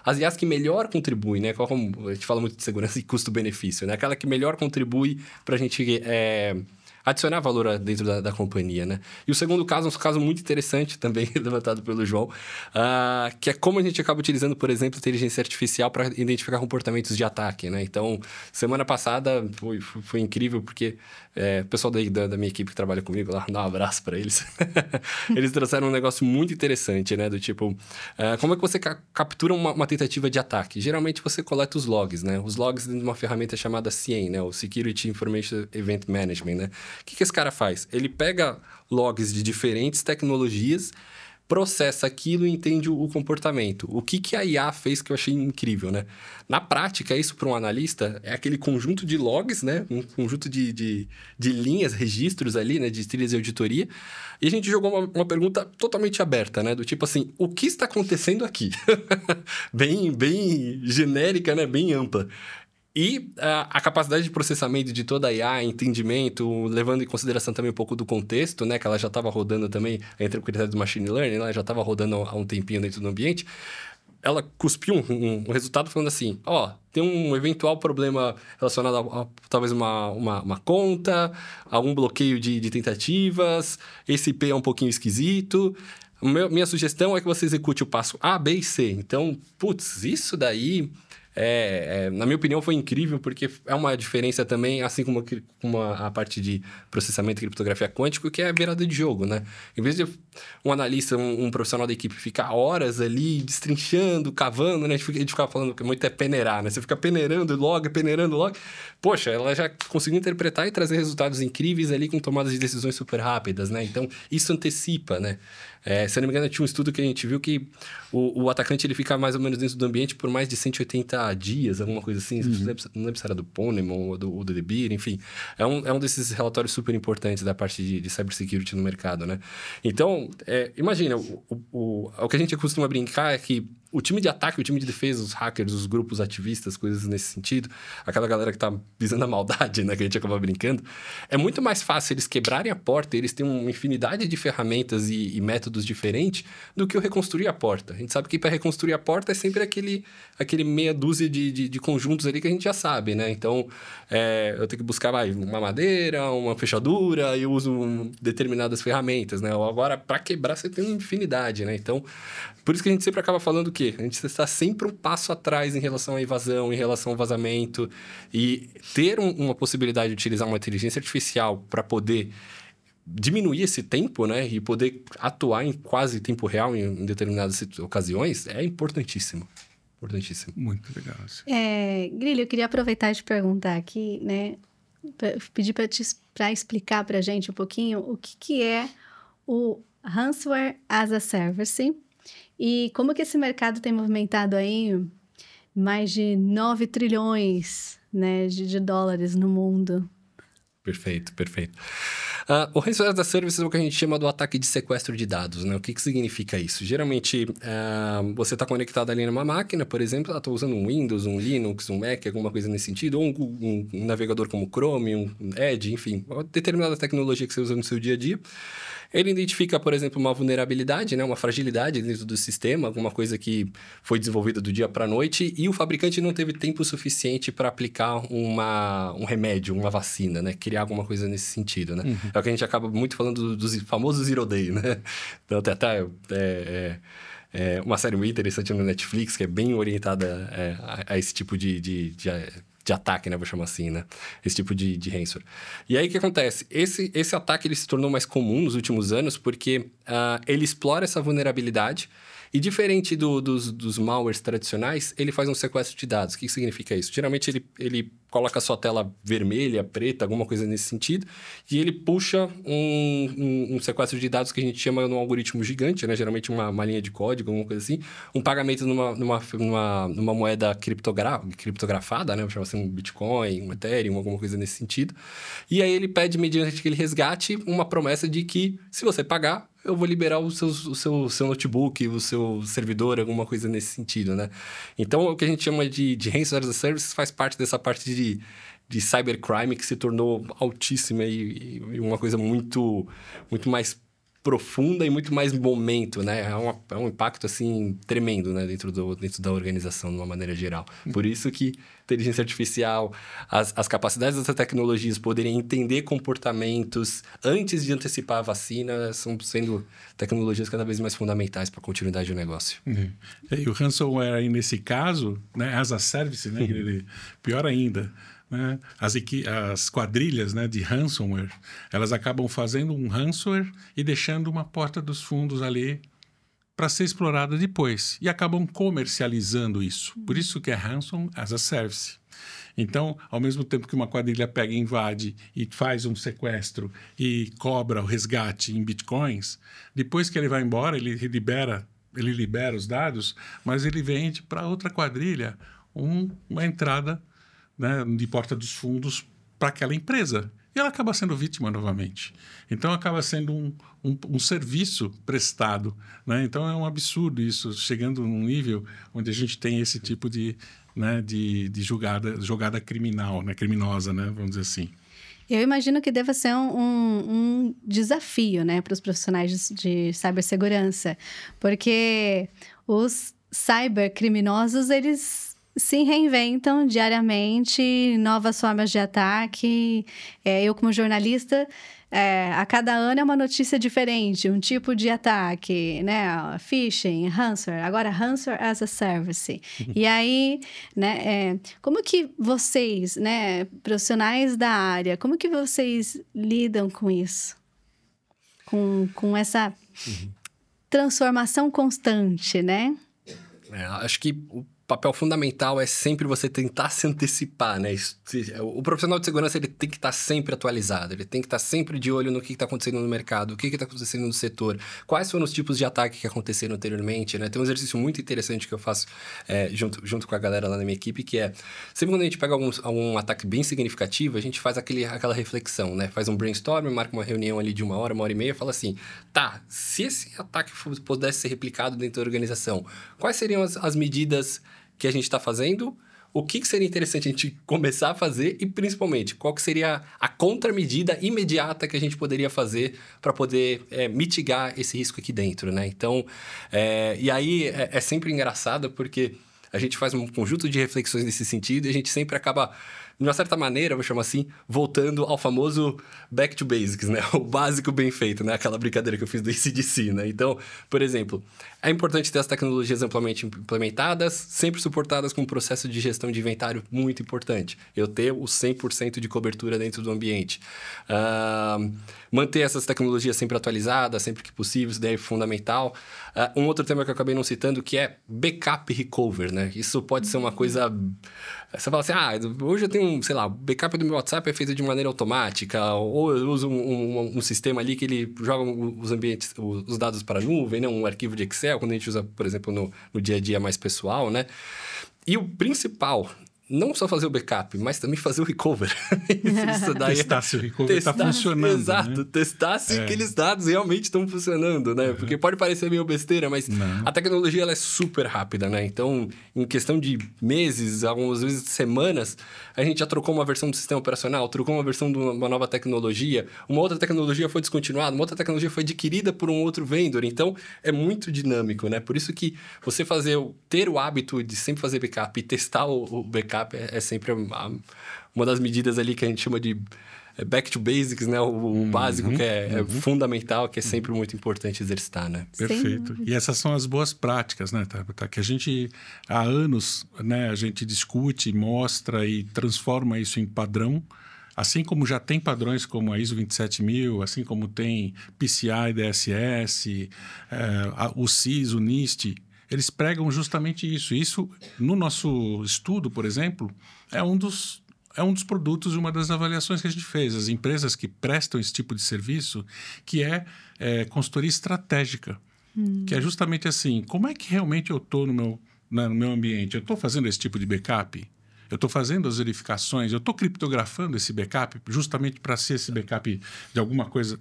as IAs que melhor contribuem, né? A gente fala muito de segurança e custo-benefício, né? Aquela que melhor contribui para a gente adicionar valor dentro da companhia, né? E o segundo caso é um caso muito interessante também, levantado pelo João, que é como a gente acaba utilizando, por exemplo, inteligência artificial para identificar comportamentos de ataque, né? Então, semana passada foi incrível, porque o pessoal da minha equipe que trabalha comigo lá, dá um abraço para eles. Eles trouxeram um negócio muito interessante, né? Do tipo, como é que você captura uma tentativa de ataque? Geralmente você coleta os logs, né? Os logs dentro de uma ferramenta chamada SIEM, né? O Security Information Event Management, né? O que esse cara faz? Ele pega logs de diferentes tecnologias, processa aquilo e entende o comportamento. O que a IA fez que eu achei incrível, né? Na prática, isso para um analista é aquele conjunto de logs, né? Um conjunto de linhas, registros ali, né? De trilhas de auditoria. E a gente jogou uma pergunta totalmente aberta, né? Do tipo assim, o que está acontecendo aqui? bem genérica, né? Bem ampla. E a capacidade de processamento de toda a IA, entendimento, levando em consideração também um pouco do contexto, né? Que ela já estava rodando também, entre o critério do machine learning, ela já estava rodando há um tempinho dentro do ambiente. ela cuspiu um resultado falando assim, tem um eventual problema relacionado a talvez uma conta, algum bloqueio de tentativas, esse IP é um pouquinho esquisito. Minha sugestão é que você execute o passo A, B e C. Então, isso daí... na minha opinião, foi incrível, porque é uma diferença também, assim como a parte de processamento e criptografia quântico, que é a virada de jogo, né? Em vez de um analista, um profissional da equipe ficar horas ali destrinchando, cavando, né? A gente ficava falando que muito é peneirar, né? Você fica peneirando log. Poxa, ela já conseguiu interpretar e trazer resultados incríveis ali com tomadas de decisões super rápidas, né? Então, isso antecipa, né? Se eu não me engano, tinha um estudo que a gente viu que o atacante ele fica mais ou menos dentro do ambiente por mais de 180 dias, alguma coisa assim. Não lembro se era do Ponemon ou do DeBeer, enfim. É um desses relatórios super importantes da parte de cybersecurity no mercado, né? Então, imagina, o que a gente costuma brincar é que o time de ataque, o time de defesa, os hackers, os grupos ativistas, coisas nesse sentido, aquela galera que tá visando a maldade, né, que a gente acaba brincando, é muito mais fácil eles quebrarem a porta, eles têm uma infinidade de ferramentas e métodos diferentes do que o reconstruir a porta. A gente sabe que para reconstruir a porta é sempre aquele meia dúzia de conjuntos ali que a gente já sabe, né? Então, eu tenho que buscar uma madeira, uma fechadura, eu uso determinadas ferramentas, né? Agora, para quebrar, você tem uma infinidade, né? Então, por isso que a gente sempre acaba falando o quê? A gente está sempre um passo atrás em relação à invasão, em relação ao vazamento. E ter uma possibilidade de utilizar uma inteligência artificial para poder diminuir esse tempo, né? E poder atuar em quase tempo real em determinadas ocasiões é importantíssimo. Importantíssimo. Muito legal. Grilho, eu queria aproveitar e te perguntar aqui, né? Pedir para explicar para a gente um pouquinho o que é o Ransomware as a Service. E como que esse mercado tem movimentado aí mais de 9 trilhões, né, de dólares no mundo? Perfeito. O Ransomware as a Service é o que a gente chama do ataque de sequestro de dados, né? O que significa isso? Geralmente, você está conectado ali numa máquina, por exemplo, estou usando um Windows, um Linux, um Mac, alguma coisa nesse sentido, ou um navegador como Chrome, um Edge, enfim, uma determinada tecnologia que você usa no seu dia a dia. Ele identifica, por exemplo, uma vulnerabilidade, né? Uma fragilidade dentro do sistema, alguma coisa que foi desenvolvida do dia para a noite e o fabricante não teve tempo suficiente para aplicar um remédio, uma vacina, né? Criar alguma coisa nesse sentido, né? É o que a gente acaba muito falando dos famosos Zero Day, né? Então, tem até uma série muito interessante no Netflix que é bem orientada a esse tipo de ataque, né? Vou chamar assim, né? Esse tipo de ransomware. E aí, o que acontece? Esse ataque ele se tornou mais comum nos últimos anos porque ele explora essa vulnerabilidade e, diferente dos malwares tradicionais, ele faz um sequestro de dados. O que significa isso? Geralmente, ele coloca a sua tela vermelha, preta, alguma coisa nesse sentido, e ele puxa um sequestro de dados que a gente chama de um algoritmo gigante, né? Geralmente uma linha de código, alguma coisa assim, um pagamento numa moeda criptografada, né? Vou chamar assim, um Bitcoin, um Ethereum, alguma coisa nesse sentido. E aí ele pede, mediante aquele resgate, uma promessa de que, se você pagar, eu vou liberar o seu notebook, o seu servidor, alguma coisa nesse sentido, né? Então, o que a gente chama de Ransomware as a Service faz parte dessa parte de cybercrime que se tornou altíssima e uma coisa muito, muito mais profunda e muito mais momento, né? É um impacto, assim, tremendo, né? Dentro da organização, de uma maneira geral. Por isso que inteligência artificial, as capacidades dessas tecnologias poderem entender comportamentos antes de antecipar a vacina, estão sendo tecnologias cada vez mais fundamentais para a continuidade do negócio. E o ransomware aí, nesse caso, né? As a Service, né? Pior ainda, né? As quadrilhas, né, de ransomware, elas acabam fazendo um ransomware e deixando uma porta dos fundos ali para ser explorada depois. E acabam comercializando isso. Por isso que é Ransom as a Service. Então, ao mesmo tempo que uma quadrilha pega, invade e faz um sequestro e cobra o resgate em bitcoins, depois que ele vai embora, ele libera os dados, mas ele vende para outra quadrilha uma entrada, né, de porta dos fundos para aquela empresa. E ela acaba sendo vítima novamente. Então, acaba sendo um serviço prestado, né? Então, é um absurdo isso, chegando num nível onde a gente tem esse tipo de jogada criminal, né? Criminosa, né? Vamos dizer assim. Eu imagino que deva ser um desafio, né, para os profissionais de cibersegurança, porque os cybercriminosos, eles se reinventam diariamente, novas formas de ataque. Eu, como jornalista, a cada ano é uma notícia diferente, um tipo de ataque, né? Phishing, ransomware, agora ransomware as a service. E aí, né, como que vocês, né, profissionais da área, como que vocês lidam com isso? Com essa transformação constante, né? Acho que o papel fundamental é sempre você tentar se antecipar, né? O profissional de segurança, ele tem que estar sempre atualizado, ele tem que estar sempre de olho no que está acontecendo no mercado, o que está acontecendo no setor, quais foram os tipos de ataque que aconteceram anteriormente, né? Tem um exercício muito interessante que eu faço junto com a galera lá na minha equipe, que é, sempre quando a gente pega algum ataque bem significativo, a gente faz aquela reflexão, né? Faz um brainstorm, marca uma reunião ali de 1 hora, 1h30, e fala assim, tá, se esse ataque pudesse ser replicado dentro da organização, quais seriam as medidas que a gente está fazendo, o que seria interessante a gente começar a fazer e, principalmente, qual que seria a contramedida imediata que a gente poderia fazer para poder mitigar esse risco aqui dentro, né? Então, e aí é sempre engraçado porque a gente faz um conjunto de reflexões nesse sentido e a gente sempre acaba, de uma certa maneira, vou chamar assim, voltando ao famoso back to basics, né? O básico bem feito, né? Aquela brincadeira que eu fiz do AC/DC, né? Então, por exemplo, é importante ter as tecnologias amplamente implementadas, sempre suportadas com um processo de gestão de inventário muito importante. Eu ter o 100% de cobertura dentro do ambiente. Manter essas tecnologias sempre atualizadas, sempre que possível, isso daí é fundamental. Um outro tema que eu acabei não citando, que é backup recover, né? Isso pode ser uma coisa... Você fala assim, hoje eu tenho sei lá, o backup do meu WhatsApp é feito de maneira automática, ou eu uso um sistema ali que ele joga os dados para a nuvem, né? Um arquivo de Excel, quando a gente usa, por exemplo, no dia a dia mais pessoal, né? E o principal... Não só fazer o backup, mas também fazer o recover. Isso daí testar se o recover está funcionando. Exato, né? Testar se aqueles dados realmente estão funcionando, né? Porque pode parecer meio besteira, mas a tecnologia ela é super rápida, né? Então, em questão de meses, algumas vezes semanas, a gente já trocou uma versão do sistema operacional, trocou uma versão de uma nova tecnologia, uma outra tecnologia foi descontinuada, uma outra tecnologia foi adquirida por um outro vendor. Então, é muito dinâmico, né? Por isso que você ter o hábito de sempre fazer backup e testar o backup é sempre uma das medidas ali que a gente chama de back to basics, né? O básico que é fundamental, que é sempre muito importante exercitar, né? Perfeito. E essas são as boas práticas, né, Tabata? Que a gente, há anos, né, a gente discute, mostra e transforma isso em padrão. Assim como já tem padrões como a ISO 27000, assim como tem PCI DSS, o CIS, o NIST, eles pregam justamente isso. Isso, no nosso estudo, por exemplo, é um dos produtos e uma das avaliações que a gente fez. As empresas que prestam esse tipo de serviço, que é consultoria estratégica, que é justamente assim, como é que realmente eu estou no meu ambiente? Eu estou fazendo esse tipo de backup? Eu estou fazendo as verificações? Eu estou criptografando esse backup justamente para se esse backup, de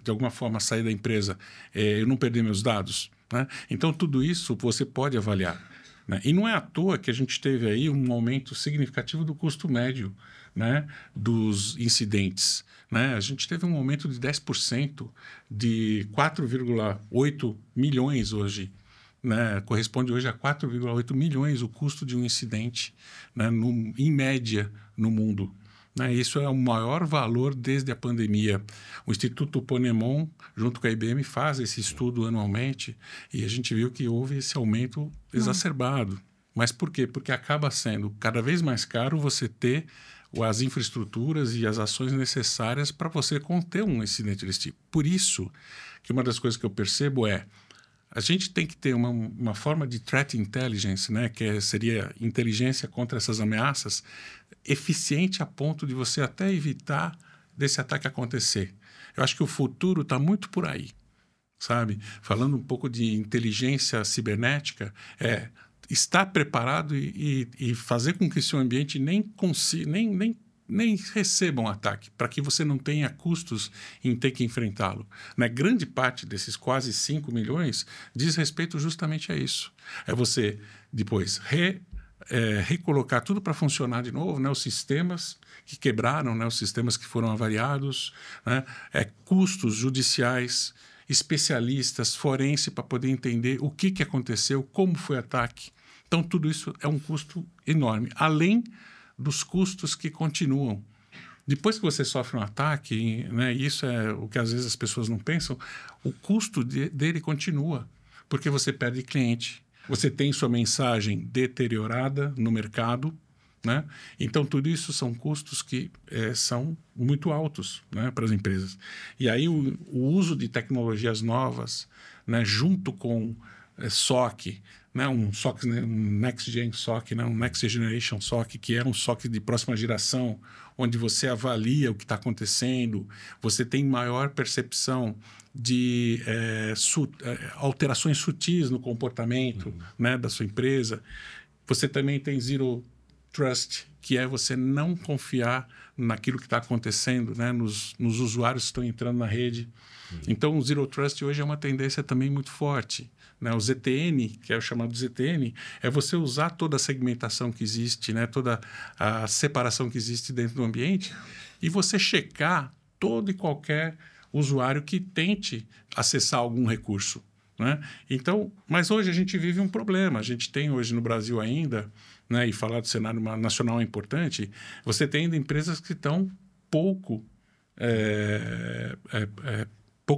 alguma forma, sair da empresa, eu não perder meus dados? Né? Então, tudo isso você pode avaliar. Né? E não é à toa que a gente teve aí um aumento significativo do custo médio, né, dos incidentes. Né? A gente teve um aumento de 10%, de 4,8 milhões hoje. Né? Corresponde hoje a 4,8 milhões o custo de um incidente, né, em média, no mundo. Né? Isso é o maior valor desde a pandemia. O Instituto Ponemon, junto com a IBM, faz esse estudo anualmente e a gente viu que houve esse aumento exacerbado. Mas por quê? Porque acaba sendo cada vez mais caro você ter as infraestruturas e as ações necessárias para você conter um incidente desse tipo. Por isso que uma das coisas que eu percebo a gente tem que ter uma forma de threat intelligence, né, que seria inteligência contra essas ameaças, eficiente a ponto de você até evitar desse ataque acontecer. Eu acho que o futuro está muito por aí, sabe? Falando um pouco de inteligência cibernética, estar preparado e fazer com que o seu ambiente nem receba um ataque, para que você não tenha custos em ter que enfrentá-lo. Né? Grande parte desses quase 5 milhões diz respeito justamente a isso. É você, depois, recolocar tudo para funcionar de novo, né? Os sistemas que quebraram, né? Os sistemas que foram avariados, né? Custos judiciais, especialistas, forense, para poder entender o que aconteceu, como foi o ataque. Então, tudo isso é um custo enorme, além dos custos que continuam. Depois que você sofre um ataque, né, isso é o que às vezes as pessoas não pensam, o custo dele continua, porque você perde cliente, você tem sua mensagem deteriorada no mercado, né? Então, tudo isso são custos que são muito altos, né, para as empresas. E aí, o uso de tecnologias novas, né, junto com SOC, né, um SOC, né, um Next Gen SOC, né, um Next Generation SOC, que é um SOC de próxima geração, onde você avalia o que está acontecendo, você tem maior percepção de alterações sutis no comportamento, né, da sua empresa. Você também tem Zero Trust, que é você não confiar naquilo que está acontecendo, né, nos usuários que estão entrando na rede. Então, o Zero Trust hoje é uma tendência também muito forte, né? O ZTN, que é o chamado ZTN, é você usar toda a segmentação que existe, né, toda a separação que existe dentro do ambiente e você checar todo e qualquer usuário que tente acessar algum recurso, né? Então, mas hoje a gente vive um problema. A gente tem hoje no Brasil ainda, né, e falar do cenário nacional é importante, você tem ainda empresas que estão pouco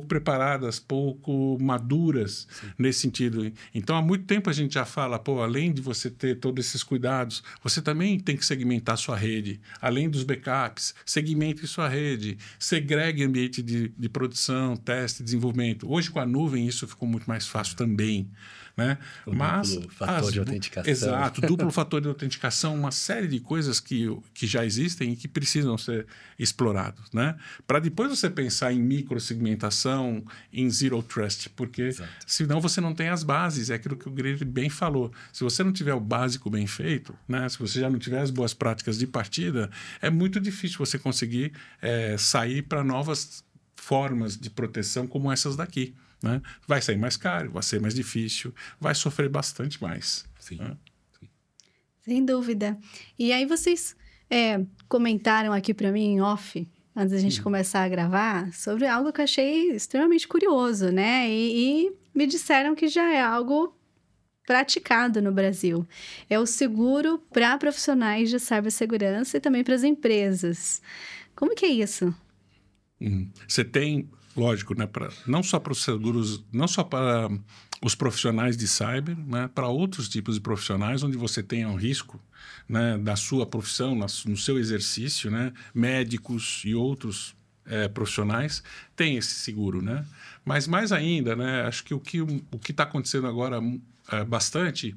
preparadas, pouco maduras. Sim. Nesse sentido. Então, há muito tempo a gente já fala, além de você ter todos esses cuidados, você também tem que segmentar sua rede. Além dos backups, segmente sua rede, segregue ambiente de produção, teste, desenvolvimento. Hoje, com a nuvem, isso ficou muito mais fácil também, né? Mas duplo fator de autenticação. Exato, duplo fator de autenticação, uma série de coisas que já existem e que precisam ser explorados, né? Para depois você pensar em microsegmentação, em Zero Trust, porque senão você não tem as bases, é aquilo que o Greeley bem falou. Se você não tiver o básico bem feito, né? Se você já não tiver as boas práticas de partida, é muito difícil você conseguir sair para novas formas de proteção como essas daqui. Né? Vai sair mais caro, vai ser mais difícil, vai sofrer bastante mais. Sim. Né? Sem dúvida. E aí vocês comentaram aqui para mim em off, antes da gente começar a gravar, sobre algo que eu achei extremamente curioso, né? E me disseram que já é algo praticado no Brasil. É o seguro para profissionais de cibersegurança e também para as empresas. Como que é isso? Você tem... Lógico, né? Não só para os seguros, não só para os profissionais de cyber, né? Para outros tipos de profissionais onde você tenha um risco, né? Da sua profissão, no seu exercício, né? Médicos e outros profissionais têm esse seguro, né? Mas mais ainda, né? Acho que o que está acontecendo agora bastante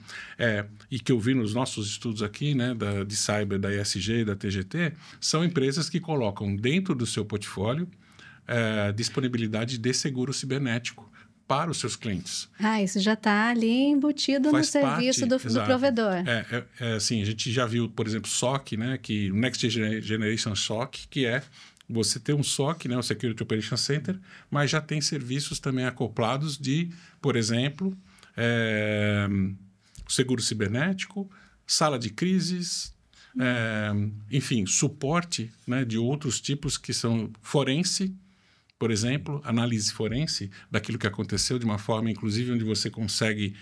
e que eu vi nos nossos estudos aqui, né? De cyber, da ESG e da TGT, são empresas que colocam dentro do seu portfólio disponibilidade de seguro cibernético para os seus clientes. Isso já está ali embutido no serviço do provedor. Assim, a gente já viu, por exemplo, SOC, né, que o Next Generation SOC, que é você ter um SOC, né, o Security Operations Center, mas já tem serviços também acoplados de, por exemplo, seguro cibernético, sala de crises, enfim, suporte, né, de outros tipos que são forense, por exemplo, análise forense daquilo que aconteceu de uma forma, inclusive, onde você consegue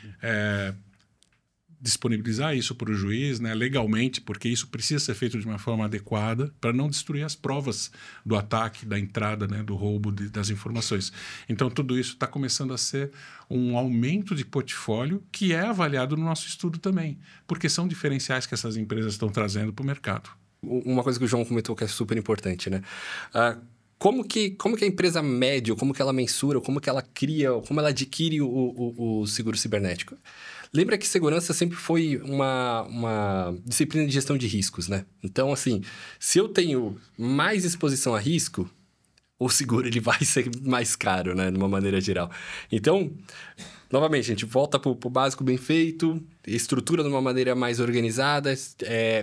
disponibilizar isso para o juiz, né, legalmente, porque isso precisa ser feito de uma forma adequada para não destruir as provas do ataque, da entrada, né, do roubo das informações. Então, tudo isso está começando a ser um aumento de portfólio que é avaliado no nosso estudo também, porque são diferenciais que essas empresas estão trazendo para o mercado. Uma coisa que o João comentou que é super importante, né? Como que a empresa mede, como que ela mensura, como que ela cria, como ela adquire o seguro cibernético? Lembra que segurança sempre foi uma disciplina de gestão de riscos, né? Então, assim, se eu tenho mais exposição a risco, o seguro ele vai ser mais caro, né? De uma maneira geral. Então, novamente, a gente volta para o básico bem feito, estrutura de uma maneira mais organizada.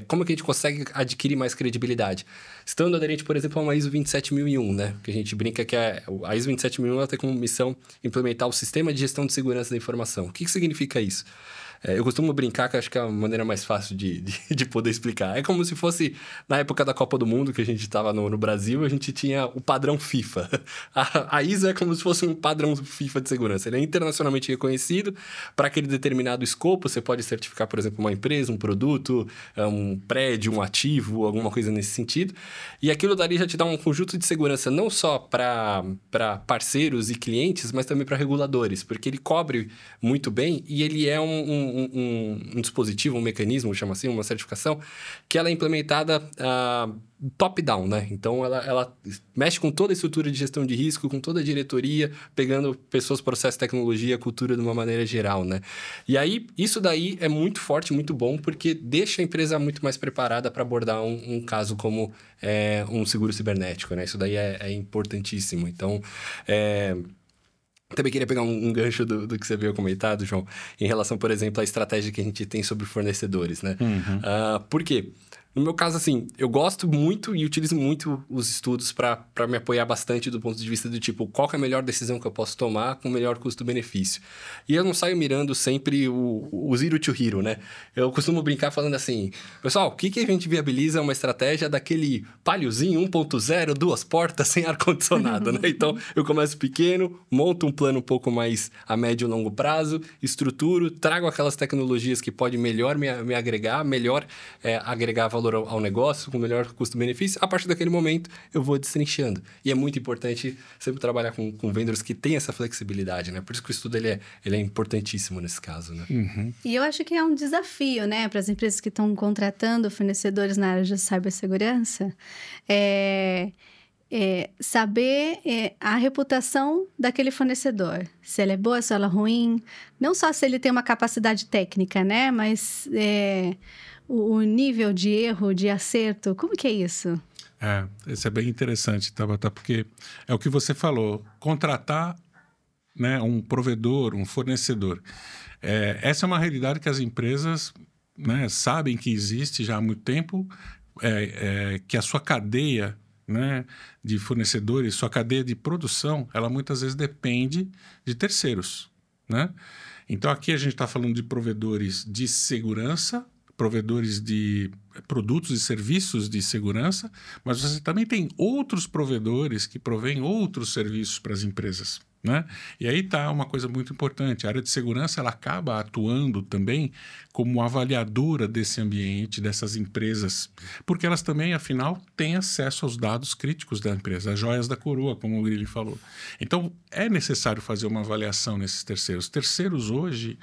Como que a gente consegue adquirir mais credibilidade? Estando aderente, por exemplo, a uma ISO 27001, né? Que a gente brinca que a ISO 27001 ela tem como missão implementar o sistema de gestão de segurança da informação. O que significa isso? Eu costumo brincar que acho que é a maneira mais fácil de poder explicar. É como se fosse na época da Copa do Mundo, que a gente estava no Brasil, a gente tinha o padrão FIFA. A ISO é como se fosse um padrão FIFA de segurança. Ele é internacionalmente reconhecido para aquele determinado escopo. Você pode certificar, por exemplo, uma empresa, um produto, um prédio, um ativo, alguma coisa nesse sentido. E aquilo dali já te dá um conjunto de segurança não só para parceiros e clientes, mas também para reguladores, porque ele cobre muito bem e ele é um dispositivo, um mecanismo, chama assim, uma certificação, que ela é implementada top-down, né? Então, ela mexe com toda a estrutura de gestão de risco, com toda a diretoria, pegando pessoas, processos, tecnologia, cultura de uma maneira geral, né? E aí, isso daí é muito forte, muito bom, porque deixa a empresa muito mais preparada para abordar um caso como um seguro cibernético, né? Isso daí é importantíssimo. Então, também queria pegar um gancho do que você veio comentado, João, em relação, por exemplo, à estratégia que a gente tem sobre fornecedores, né? Por quê? No meu caso, assim, eu gosto muito e utilizo muito os estudos para me apoiar bastante do ponto de vista do tipo, qual que é a melhor decisão que eu posso tomar com o melhor custo-benefício. E eu não saio mirando sempre o zero to hero, né? Eu costumo brincar falando assim, pessoal, o que a gente viabiliza uma estratégia daquele Paliozinho 1.0, 2 portas, sem ar-condicionado, né? Então, eu começo pequeno, monto um plano um pouco mais a médio e longo prazo, estruturo, trago aquelas tecnologias que podem melhor me agregar, melhor agregar valor ao negócio, com melhor custo-benefício. A partir daquele momento, eu vou destrinchando. E é muito importante sempre trabalhar com vendors que têm essa flexibilidade, né? Por isso que o estudo ele é importantíssimo nesse caso, né? E eu acho que é um desafio, né? Para as empresas que estão contratando fornecedores na área de cibersegurança. Saber a reputação daquele fornecedor. Se ela é boa, se ela é ruim. Não só se ele tem uma capacidade técnica, né? Mas o nível de erro, de acerto, como que é isso? Isso é bem interessante, Tabata, porque é o que você falou, contratar, né, um provedor, um fornecedor. Essa é uma realidade que as empresas, né, sabem que existe já há muito tempo, que a sua cadeia, né, de fornecedores, sua cadeia de produção, ela muitas vezes depende de terceiros, né? Então, aqui a gente está falando de provedores de segurança, provedores de produtos e serviços de segurança, mas você também tem outros provedores que provêm outros serviços para as empresas, né? E aí está uma coisa muito importante. A área de segurança ela acaba atuando também como avaliadora desse ambiente, dessas empresas, porque elas também, afinal, têm acesso aos dados críticos da empresa, as joias da coroa, como o Grilli falou. Então, é necessário fazer uma avaliação nesses terceiros. Terceiros hoje,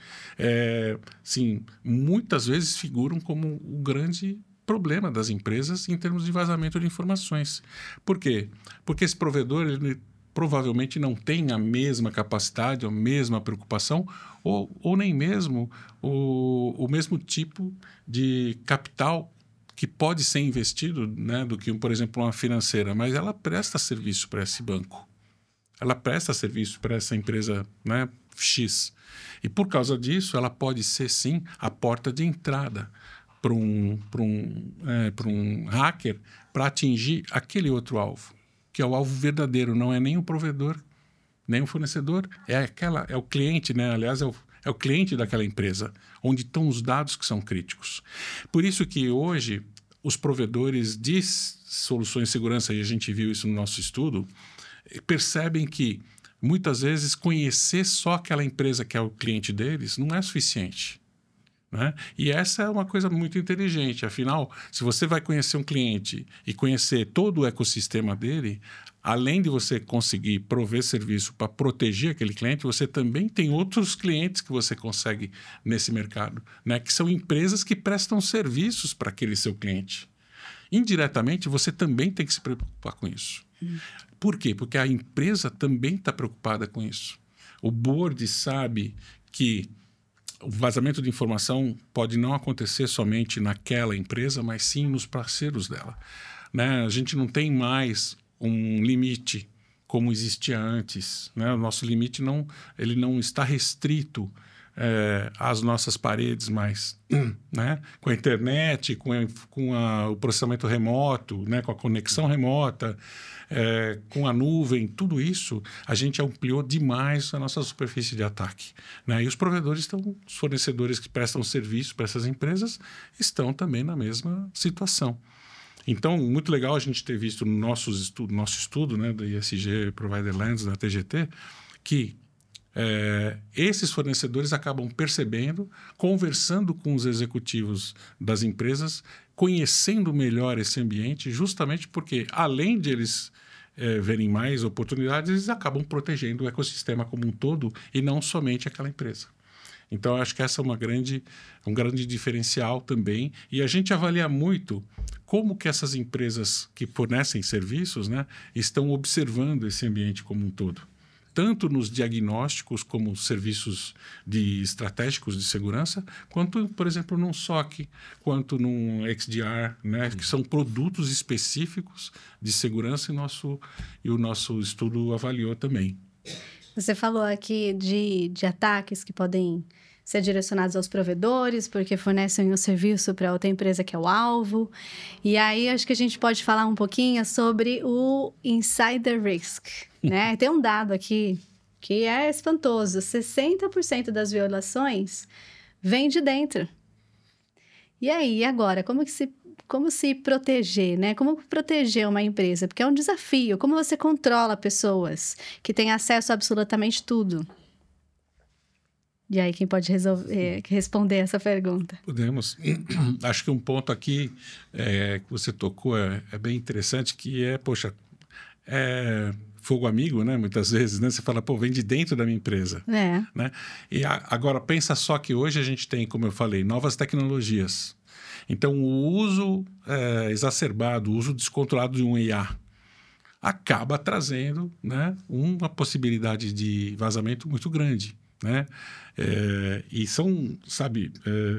sim, muitas vezes figuram como o grande problema das empresas em termos de vazamento de informações. Por quê? Porque esse provedor, ele provavelmente não tem a mesma capacidade, a mesma preocupação, ou nem mesmo o mesmo tipo de capital que pode ser investido, né, do que, por exemplo, uma financeira, mas ela presta serviço para esse banco. Ela presta serviço para essa empresa, né, X. E por causa disso, ela pode ser, sim, a porta de entrada para um hacker para atingir aquele outro alvo, que é o alvo verdadeiro, não é nem o provedor, nem o fornecedor, é o cliente, né? Aliás, é o cliente daquela empresa, onde estão os dados que são críticos. Por isso que hoje os provedores de soluções de segurança, e a gente viu isso no nosso estudo, percebem que muitas vezes conhecer só aquela empresa que é o cliente deles não é suficiente, né? E essa é uma coisa muito inteligente. Afinal, se você vai conhecer um cliente e conhecer todo o ecossistema dele, além de você conseguir prover serviço para proteger aquele cliente, você também tem outros clientes que você consegue nesse mercado, né? Que são empresas que prestam serviços para aquele seu cliente. Indiretamente, você também tem que se preocupar com isso. Por quê? Porque a empresa também está preocupada com isso. O board sabe que o vazamento de informação pode não acontecer somente naquela empresa, mas sim nos parceiros dela, né? A gente não tem mais um limite como existia antes, né? O nosso limite ele não está restrito as nossas paredes mais, né? Com a internet, com o processamento remoto, né? Com a conexão remota, com a nuvem, tudo isso, a gente ampliou demais a nossa superfície de ataque, né? E os provedores os fornecedores que prestam serviço para essas empresas estão também na mesma situação. Então, muito legal a gente ter visto no nosso estudo, né, da ISG Provider Lens, da TGT, que esses fornecedores acabam percebendo, conversando com os executivos das empresas, conhecendo melhor esse ambiente, justamente porque, além de eles verem mais oportunidades, eles acabam protegendo o ecossistema como um todo e não somente aquela empresa. Então, eu acho que essa é um grande diferencial também. E a gente avalia muito como que essas empresas que fornecem serviços, né, estão observando esse ambiente como um todo. Tanto nos diagnósticos como serviços estratégicos de segurança, quanto, por exemplo, num SOC, quanto num XDR, né, que são produtos específicos de segurança e o nosso estudo avaliou também. Você falou aqui de ataques que podem ser direcionados aos provedores, porque fornecem um serviço para outra empresa que é o alvo. E aí, acho que a gente pode falar um pouquinho sobre o Insider Risk, né? Tem um dado aqui que é espantoso. 60% das violações vem de dentro. E aí, agora, como se proteger, né? Como proteger uma empresa? Porque é um desafio. Como você controla pessoas que têm acesso a absolutamente tudo? E aí, quem pode responder essa pergunta? Podemos. Acho que um ponto aqui que você tocou é bem interessante, que fogo amigo, né? Muitas vezes, né? Você fala, vem de dentro da minha empresa. Né? E agora, pensa só que hoje a gente tem, como eu falei, novas tecnologias. Então, o uso exacerbado, o uso descontrolado de um IA acaba trazendo, né, uma possibilidade de vazamento muito grande. Né? E são,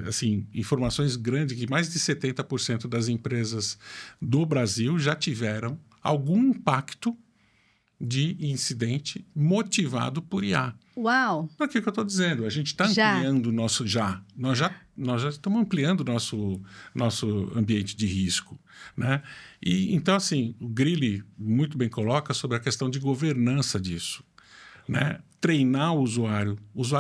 assim, informações grandes que mais de 70% das empresas do Brasil já tiveram algum impacto de incidente motivado por IA. Uau! Por que eu estou dizendo? A gente está ampliando o nosso... Nós já estamos ampliando o nosso ambiente de risco. Né? E, então, assim, o Grilli muito bem coloca sobre a questão de governança disso. Né? Treinar o usuário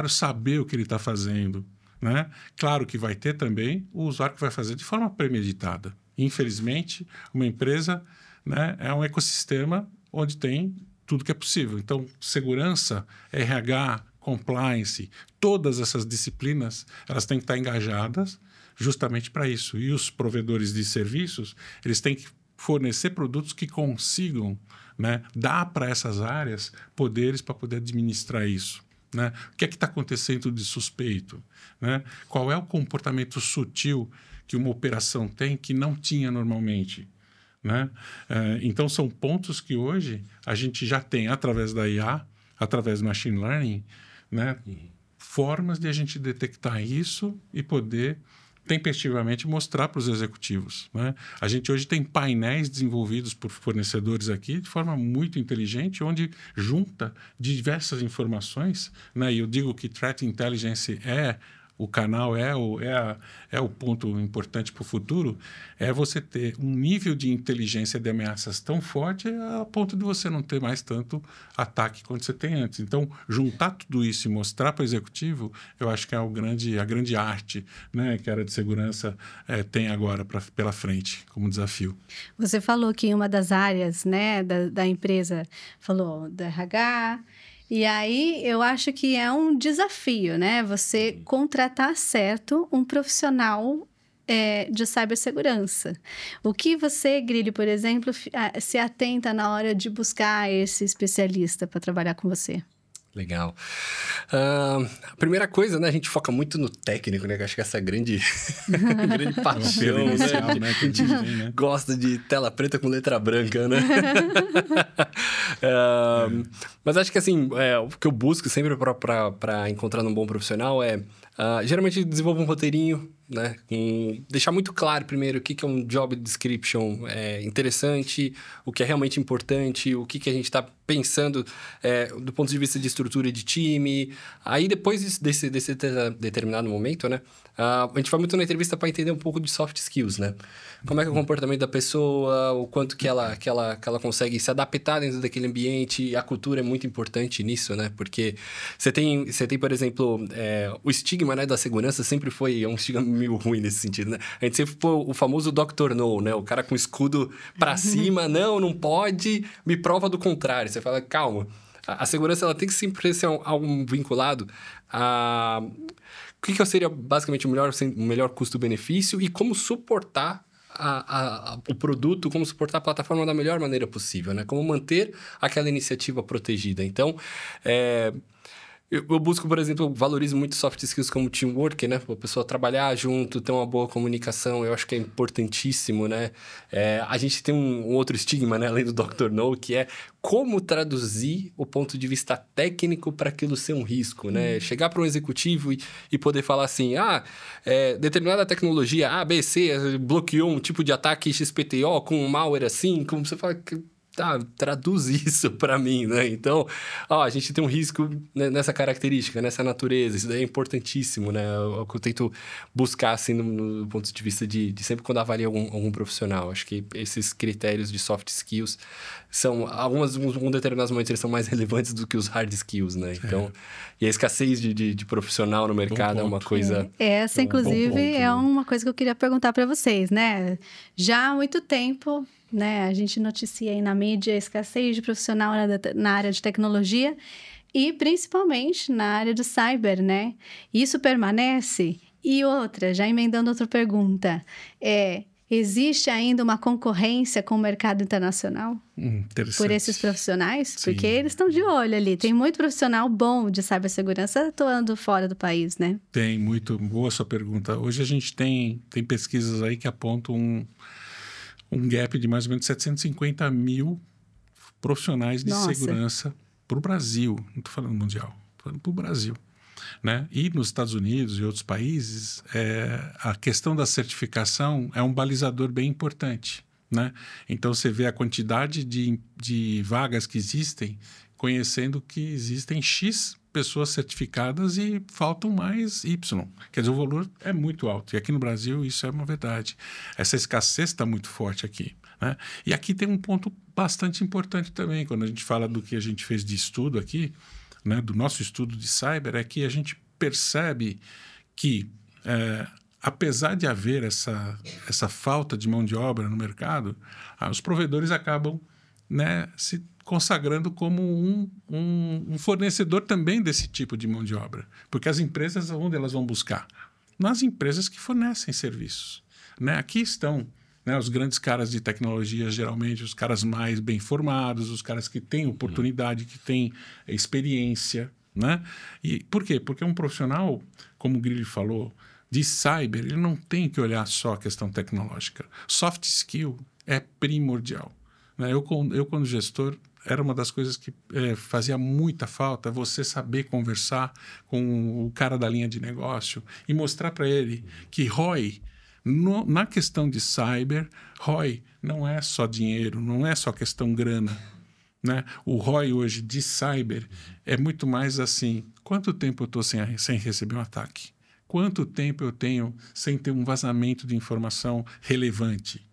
saber o que ele está fazendo. Né? Claro que vai ter também o usuário que vai fazer de forma premeditada. Infelizmente, uma empresa, né, é um ecossistema onde tem tudo que é possível. Então, segurança, RH, compliance, todas essas disciplinas, elas têm que estar engajadas justamente para isso. E os provedores de serviços, eles têm que fornecer produtos que consigam, né, dar para essas áreas poderes para poder administrar isso. Né? O que é que está acontecendo de suspeito? Né? Qual é o comportamento sutil que uma operação tem que não tinha normalmente? Né? Então, são pontos que hoje a gente já tem, através da IA, através do machine learning, né, formas de a gente detectar isso e poder tempestivamente mostrar para os executivos. Né? A gente hoje tem painéis desenvolvidos por fornecedores aqui de forma muito inteligente, onde junta diversas informações, né? E eu digo que Threat Intelligence o canal é o ponto importante para o futuro, é você ter um nível de inteligência de ameaças tão forte a ponto de você não ter mais tanto ataque quanto você tem antes. Então, juntar tudo isso e mostrar para o executivo, eu acho que é a grande arte, né, que a área de segurança tem agora pela frente como desafio. Você falou que uma das áreas, né, da empresa, falou do RH. E aí, eu acho que é um desafio, né? Você contratar certo um profissional de cibersegurança. O que você, Grilli, por exemplo, se atenta na hora de buscar esse especialista para trabalhar com você? Legal. A primeira coisa, né? A gente foca muito no técnico, né? Que eu acho que essa é a grande paixão, né? Que a gente gosta de tela preta com letra branca, né? Mas acho que, assim, o que eu busco sempre para encontrar um bom profissional geralmente desenvolvo um roteirinho, né? Deixar muito claro primeiro o que é um job description interessante, o que é realmente importante, o que a gente está pensando do ponto de vista de estrutura de time. Aí, depois desse determinado momento, né? A gente vai muito na entrevista para entender um pouco de soft skills, né? Como é que é o comportamento da pessoa, o quanto que ela consegue se adaptar dentro daquele ambiente. A cultura é muito importante nisso, né? Porque você tem, por exemplo, o estigma, né, da segurança sempre foi um estigma meio ruim nesse sentido, né? A gente sempre foi o famoso Dr. No, né? O cara com o escudo para cima, não pode, me prova do contrário. Você fala, calma. A segurança, ela tem que sempre ser algo vinculado a... O que seria basicamente o melhor custo-benefício e como suportar o produto, como suportar a plataforma da melhor maneira possível, né? Como manter aquela iniciativa protegida. Então, eu busco, por exemplo, eu valorizo muito soft skills como teamwork, né? A pessoa trabalhar junto, ter uma boa comunicação, eu acho que é importantíssimo, né? A gente tem um outro estigma, né? Além do Dr. No, que é como traduzir o ponto de vista técnico para aquilo ser um risco, né? Chegar para um executivo e poder falar assim, determinada tecnologia A, B, C, bloqueou um tipo de ataque XPTO com um malware assim, como você fala... traduz isso para mim, né? Então, a gente tem um risco nessa característica, nessa natureza. Isso daí é importantíssimo, né? Eu tento buscar, assim, no ponto de vista de sempre quando avalio algum profissional. Acho que esses critérios de soft skills são... em determinados momentos, eles são mais relevantes do que os hard skills, né? Então, e a escassez de profissional no mercado é uma coisa... Essa, inclusive, é uma coisa que eu queria perguntar para vocês, né? Já há muito tempo... né? A gente noticia aí na mídia a escassez de profissional na área de tecnologia e principalmente na área de cyber, né? Isso permanece? E outra, já emendando outra pergunta, existe ainda uma concorrência com o mercado internacional? Por esses profissionais? Sim. Porque eles estão de olho ali. Tem muito profissional bom de cibersegurança atuando fora do país, né? Tem, muito boa sua pergunta. Hoje a gente tem pesquisas aí que apontam um gap de mais ou menos 750 mil profissionais de segurança para o Brasil. Não estou falando mundial, estou falando para o Brasil. Né? E nos Estados Unidos e outros países, a questão da certificação é um balizador bem importante. Né? Então, você vê a quantidade de vagas que existem, conhecendo que existem X pessoas certificadas e faltam mais Y. Quer dizer, o valor é muito alto. E aqui no Brasil isso é uma verdade. Essa escassez está muito forte aqui. Né? E aqui tem um ponto bastante importante também, quando a gente fala do que a gente fez de estudo aqui, né, do nosso estudo de cyber, é que a gente percebe que, apesar de haver essa falta de mão de obra no mercado, os provedores acabam, né, se consagrando como um fornecedor também desse tipo de mão de obra. Porque as empresas, onde elas vão buscar? Nas empresas que fornecem serviços. Né? Aqui estão, né, os grandes caras de tecnologia, geralmente os caras mais bem formados, os caras que têm oportunidade, que têm experiência. Né? E por quê? Porque um profissional, como o Grilli falou, de cyber, ele não tem que olhar só a questão tecnológica. Soft skill é primordial. Né? Eu, como gestor, era uma das coisas que fazia muita falta, você saber conversar com o cara da linha de negócio e mostrar para ele que ROI, na questão de cyber, ROI não é só dinheiro, não é só questão grana. Né? O ROI hoje de cyber é muito mais assim, quanto tempo eu estou sem receber um ataque? Quanto tempo eu tenho sem ter um vazamento de informação relevante?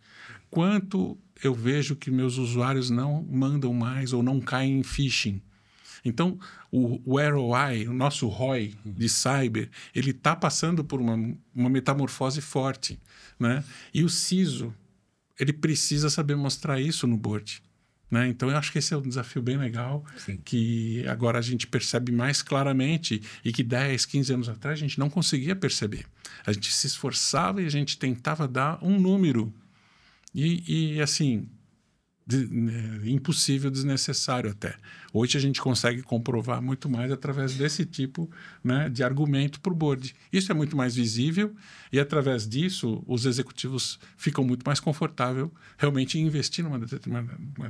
Quanto eu vejo que meus usuários não mandam mais ou não caem em phishing? Então, o ROI, o nosso ROI de cyber, ele está passando por uma metamorfose forte. Né? E o CISO, ele precisa saber mostrar isso no board. Né? Então, eu acho que esse é um desafio bem legal, sim, que agora a gente percebe mais claramente e que 10, 15 anos atrás a gente não conseguia perceber. A gente se esforçava e a gente tentava dar um número e assim, impossível, desnecessário até. Hoje a gente consegue comprovar muito mais através desse tipo, né, de argumento para o board. Isso é muito mais visível e, através disso, os executivos ficam muito mais confortáveis realmente em investir numa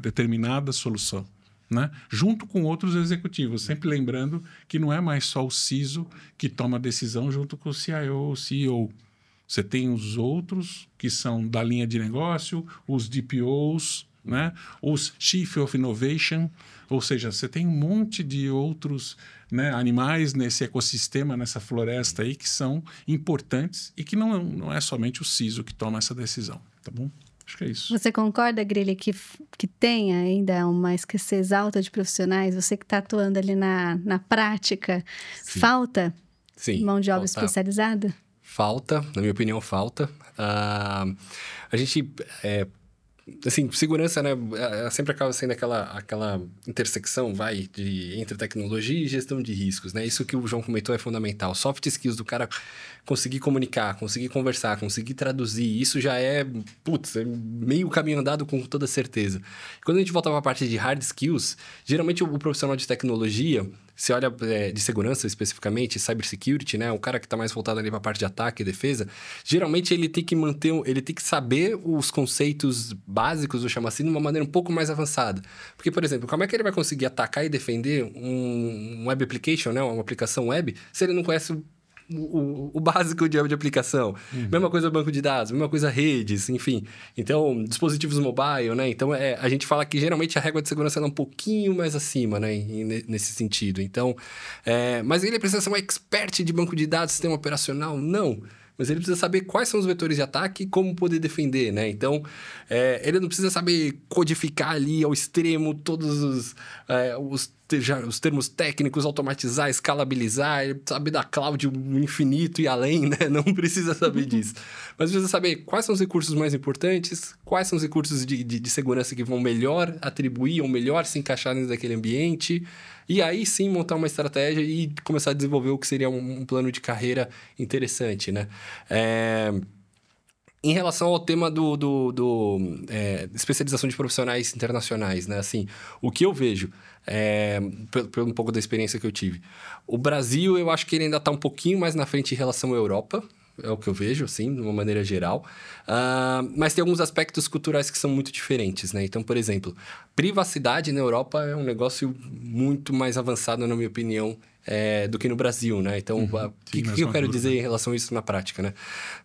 determinada solução. Né? Junto com outros executivos, sempre lembrando que não é mais só o CISO que toma a decisão junto com o CIO ou CEO. Você tem os outros, que são da linha de negócio, os DPOs, né? Os Chief of Innovation, ou seja, você tem um monte de outros, né, animais nesse ecossistema, nessa floresta aí, que são importantes e que não é somente o CISO que toma essa decisão, tá bom? Acho que é isso. Você concorda, Grilli, que tem ainda uma escassez alta de profissionais? Você que está atuando ali na prática, Sim. falta mão de obra especializada? Falta, na minha opinião, falta. A gente... assim, segurança, né, sempre acaba sendo aquela intersecção, entre tecnologia e gestão de riscos, né? Isso que o João comentou é fundamental. Soft skills do cara conseguir comunicar, conseguir conversar, conseguir traduzir, isso já é meio caminho andado com toda certeza. Quando a gente volta para a parte de hard skills, geralmente o profissional de tecnologia, se olha de segurança especificamente, cybersecurity, né? O cara que está mais voltado ali para a parte de ataque e defesa, geralmente ele tem que saber os conceitos básicos, vou chamar assim, de uma maneira um pouco mais avançada. Porque, por exemplo, como é que ele vai conseguir atacar e defender um web application, né? Uma aplicação web, se ele não conhece o básico de aplicação. Mesma coisa banco de dados, mesma coisa redes, enfim. Então, dispositivos mobile, né? Então, a gente fala que geralmente a régua de segurança é um pouquinho mais acima, né? Nesse sentido. Então, mas ele precisa ser um expert de banco de dados, sistema operacional? Não. Mas ele precisa saber quais são os vetores de ataque e como poder defender, né? Então, ele não precisa saber codificar ali ao extremo todos os termos técnicos, automatizar, escalabilizar, saber da cloud infinito e além, né? Não precisa saber disso. Mas precisa saber quais são os recursos mais importantes, quais são os recursos de segurança que vão melhor atribuir ou melhor se encaixar dentro daquele ambiente. E aí sim montar uma estratégia e começar a desenvolver o que seria um plano de carreira interessante, né? Em relação ao tema especialização de profissionais internacionais, né? Assim, o que eu vejo, pelo um pouco da experiência que eu tive, o Brasil, eu acho que ele ainda está um pouquinho mais na frente em relação à Europa, é o que eu vejo, assim, de uma maneira geral. Mas tem alguns aspectos culturais que são muito diferentes, né? Então, por exemplo, privacidade na Europa é um negócio muito mais avançado, na minha opinião, do que no Brasil, né? Então, o que eu quero dizer em relação a isso na prática, né?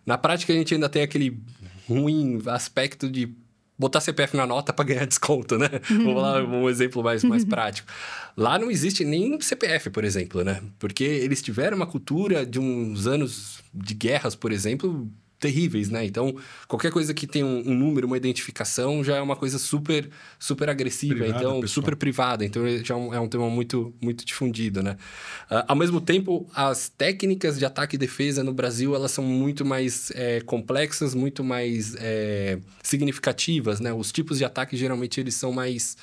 Na prática, a gente ainda tem aquele ruim aspecto de botar CPF na nota para ganhar desconto, né? Vou falar um exemplo mais prático. Lá não existe nem CPF, por exemplo, né? Porque eles tiveram uma cultura de uns anos de guerras, por exemplo, terríveis, né? Então, qualquer coisa que tem um número, uma identificação, já é uma coisa super, super agressiva, privada, então, pessoal. Super privada. Então, já é um tema muito, muito difundido, né? Ao mesmo tempo, as técnicas de ataque e defesa no Brasil, elas são muito mais complexas, muito mais significativas, né? Os tipos de ataque, geralmente, eles são mais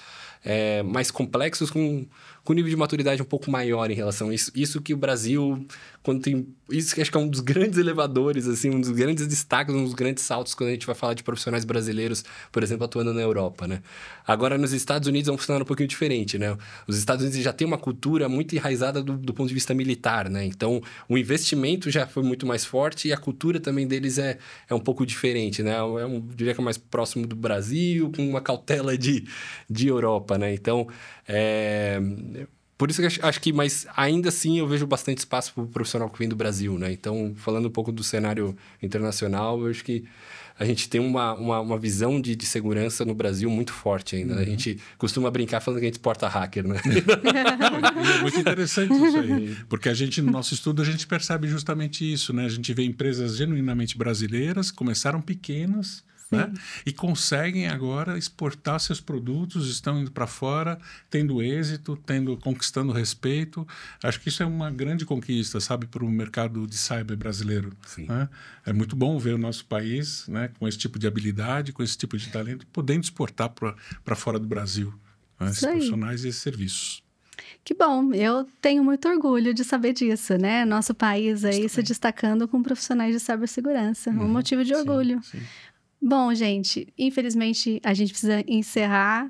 complexos, com nível de maturidade um pouco maior em relação a isso. Isso que o Brasil, quando tem... Isso que acho que é um dos grandes elevadores, assim, um dos grandes destaques, um dos grandes saltos quando a gente vai falar de profissionais brasileiros, por exemplo, atuando na Europa, né? Agora, nos Estados Unidos é um cenário um pouquinho diferente, né? Os Estados Unidos já têm uma cultura muito enraizada do ponto de vista militar, né? Então, o investimento já foi muito mais forte e a cultura também deles é um pouco diferente, né? Diria que é mais próximo do Brasil, com uma cautela de Europa, né? Então, por isso que acho que, mas ainda assim eu vejo bastante espaço para o profissional que vem do Brasil, né? Então, falando um pouco do cenário internacional, eu acho que a gente tem uma visão de segurança no Brasil muito forte ainda. Né? A gente costuma brincar falando que a gente exporta hacker, né? É muito interessante isso aí. Porque no nosso estudo, a gente percebe justamente isso, né? A gente vê empresas genuinamente brasileiras, começaram pequenas, né? E conseguem agora exportar seus produtos, estão indo para fora, tendo êxito, conquistando respeito. Acho que isso é uma grande conquista, sabe, para o mercado de cyber brasileiro. Né? É muito bom ver o nosso país, né, com esse tipo de habilidade, com esse tipo de talento, podendo exportar para fora do Brasil, né, esses profissionais e esses serviços. Que bom, eu tenho muito orgulho de saber disso, né? Nosso país aí se destacando com profissionais de cibersegurança, um motivo de orgulho. Sim. Bom, gente, infelizmente a gente precisa encerrar.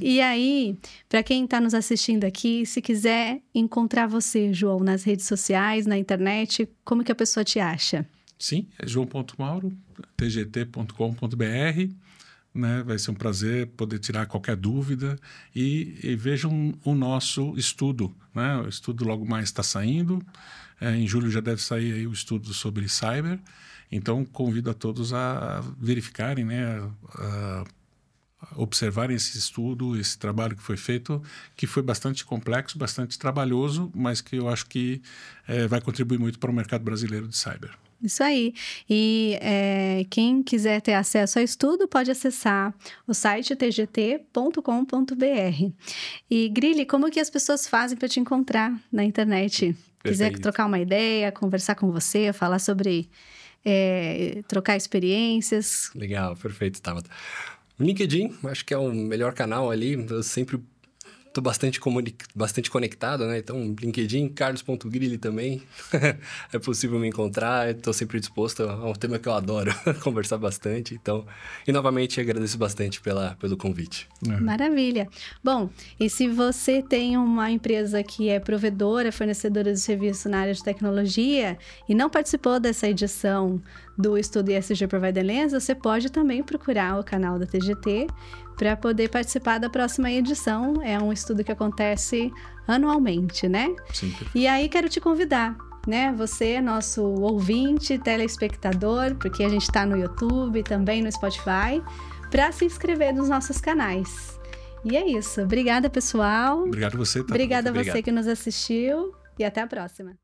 E aí, para quem está nos assistindo aqui, se quiser encontrar você, João, nas redes sociais, na internet, como que a pessoa te acha? Sim, é joão.mauro, tgt.com.br. né? Vai ser um prazer poder tirar qualquer dúvida e vejam o nosso estudo, né? O estudo logo mais está saindo. Em julho já deve sair aí o estudo sobre cyber. Então, convido a todos a verificarem, né? A observarem esse estudo, esse trabalho que foi feito, que foi bastante complexo, bastante trabalhoso, mas que eu acho que vai contribuir muito para o mercado brasileiro de cyber. Isso aí. E quem quiser ter acesso ao estudo pode acessar o site tgt.com.br. E, Grilli, como que as pessoas fazem para te encontrar na internet? Quiser trocar uma ideia, conversar com você, falar sobre trocar experiências. Legal, perfeito, Tabata. LinkedIn, acho que é o melhor canal ali. Eu sempre estou bastante conectado, né? Então, LinkedIn, carlos.grilli também. É possível me encontrar. Estou sempre disposto a um tema que eu adoro, conversar bastante. Então, e novamente, agradeço bastante pelo convite. Maravilha. Bom, e se você tem uma empresa que é provedora, fornecedora de serviço na área de tecnologia e não participou dessa edição do Estudo ESG Provider Lens, você pode também procurar o canal da TGT para poder participar da próxima edição. É um estudo que acontece anualmente, né? Sim. E aí quero te convidar, né? Você, nosso ouvinte, telespectador, porque a gente está no YouTube, também no Spotify, para se inscrever nos nossos canais. E é isso. Obrigada, pessoal. Obrigado a você, tá? Obrigada a você que nos assistiu e até a próxima.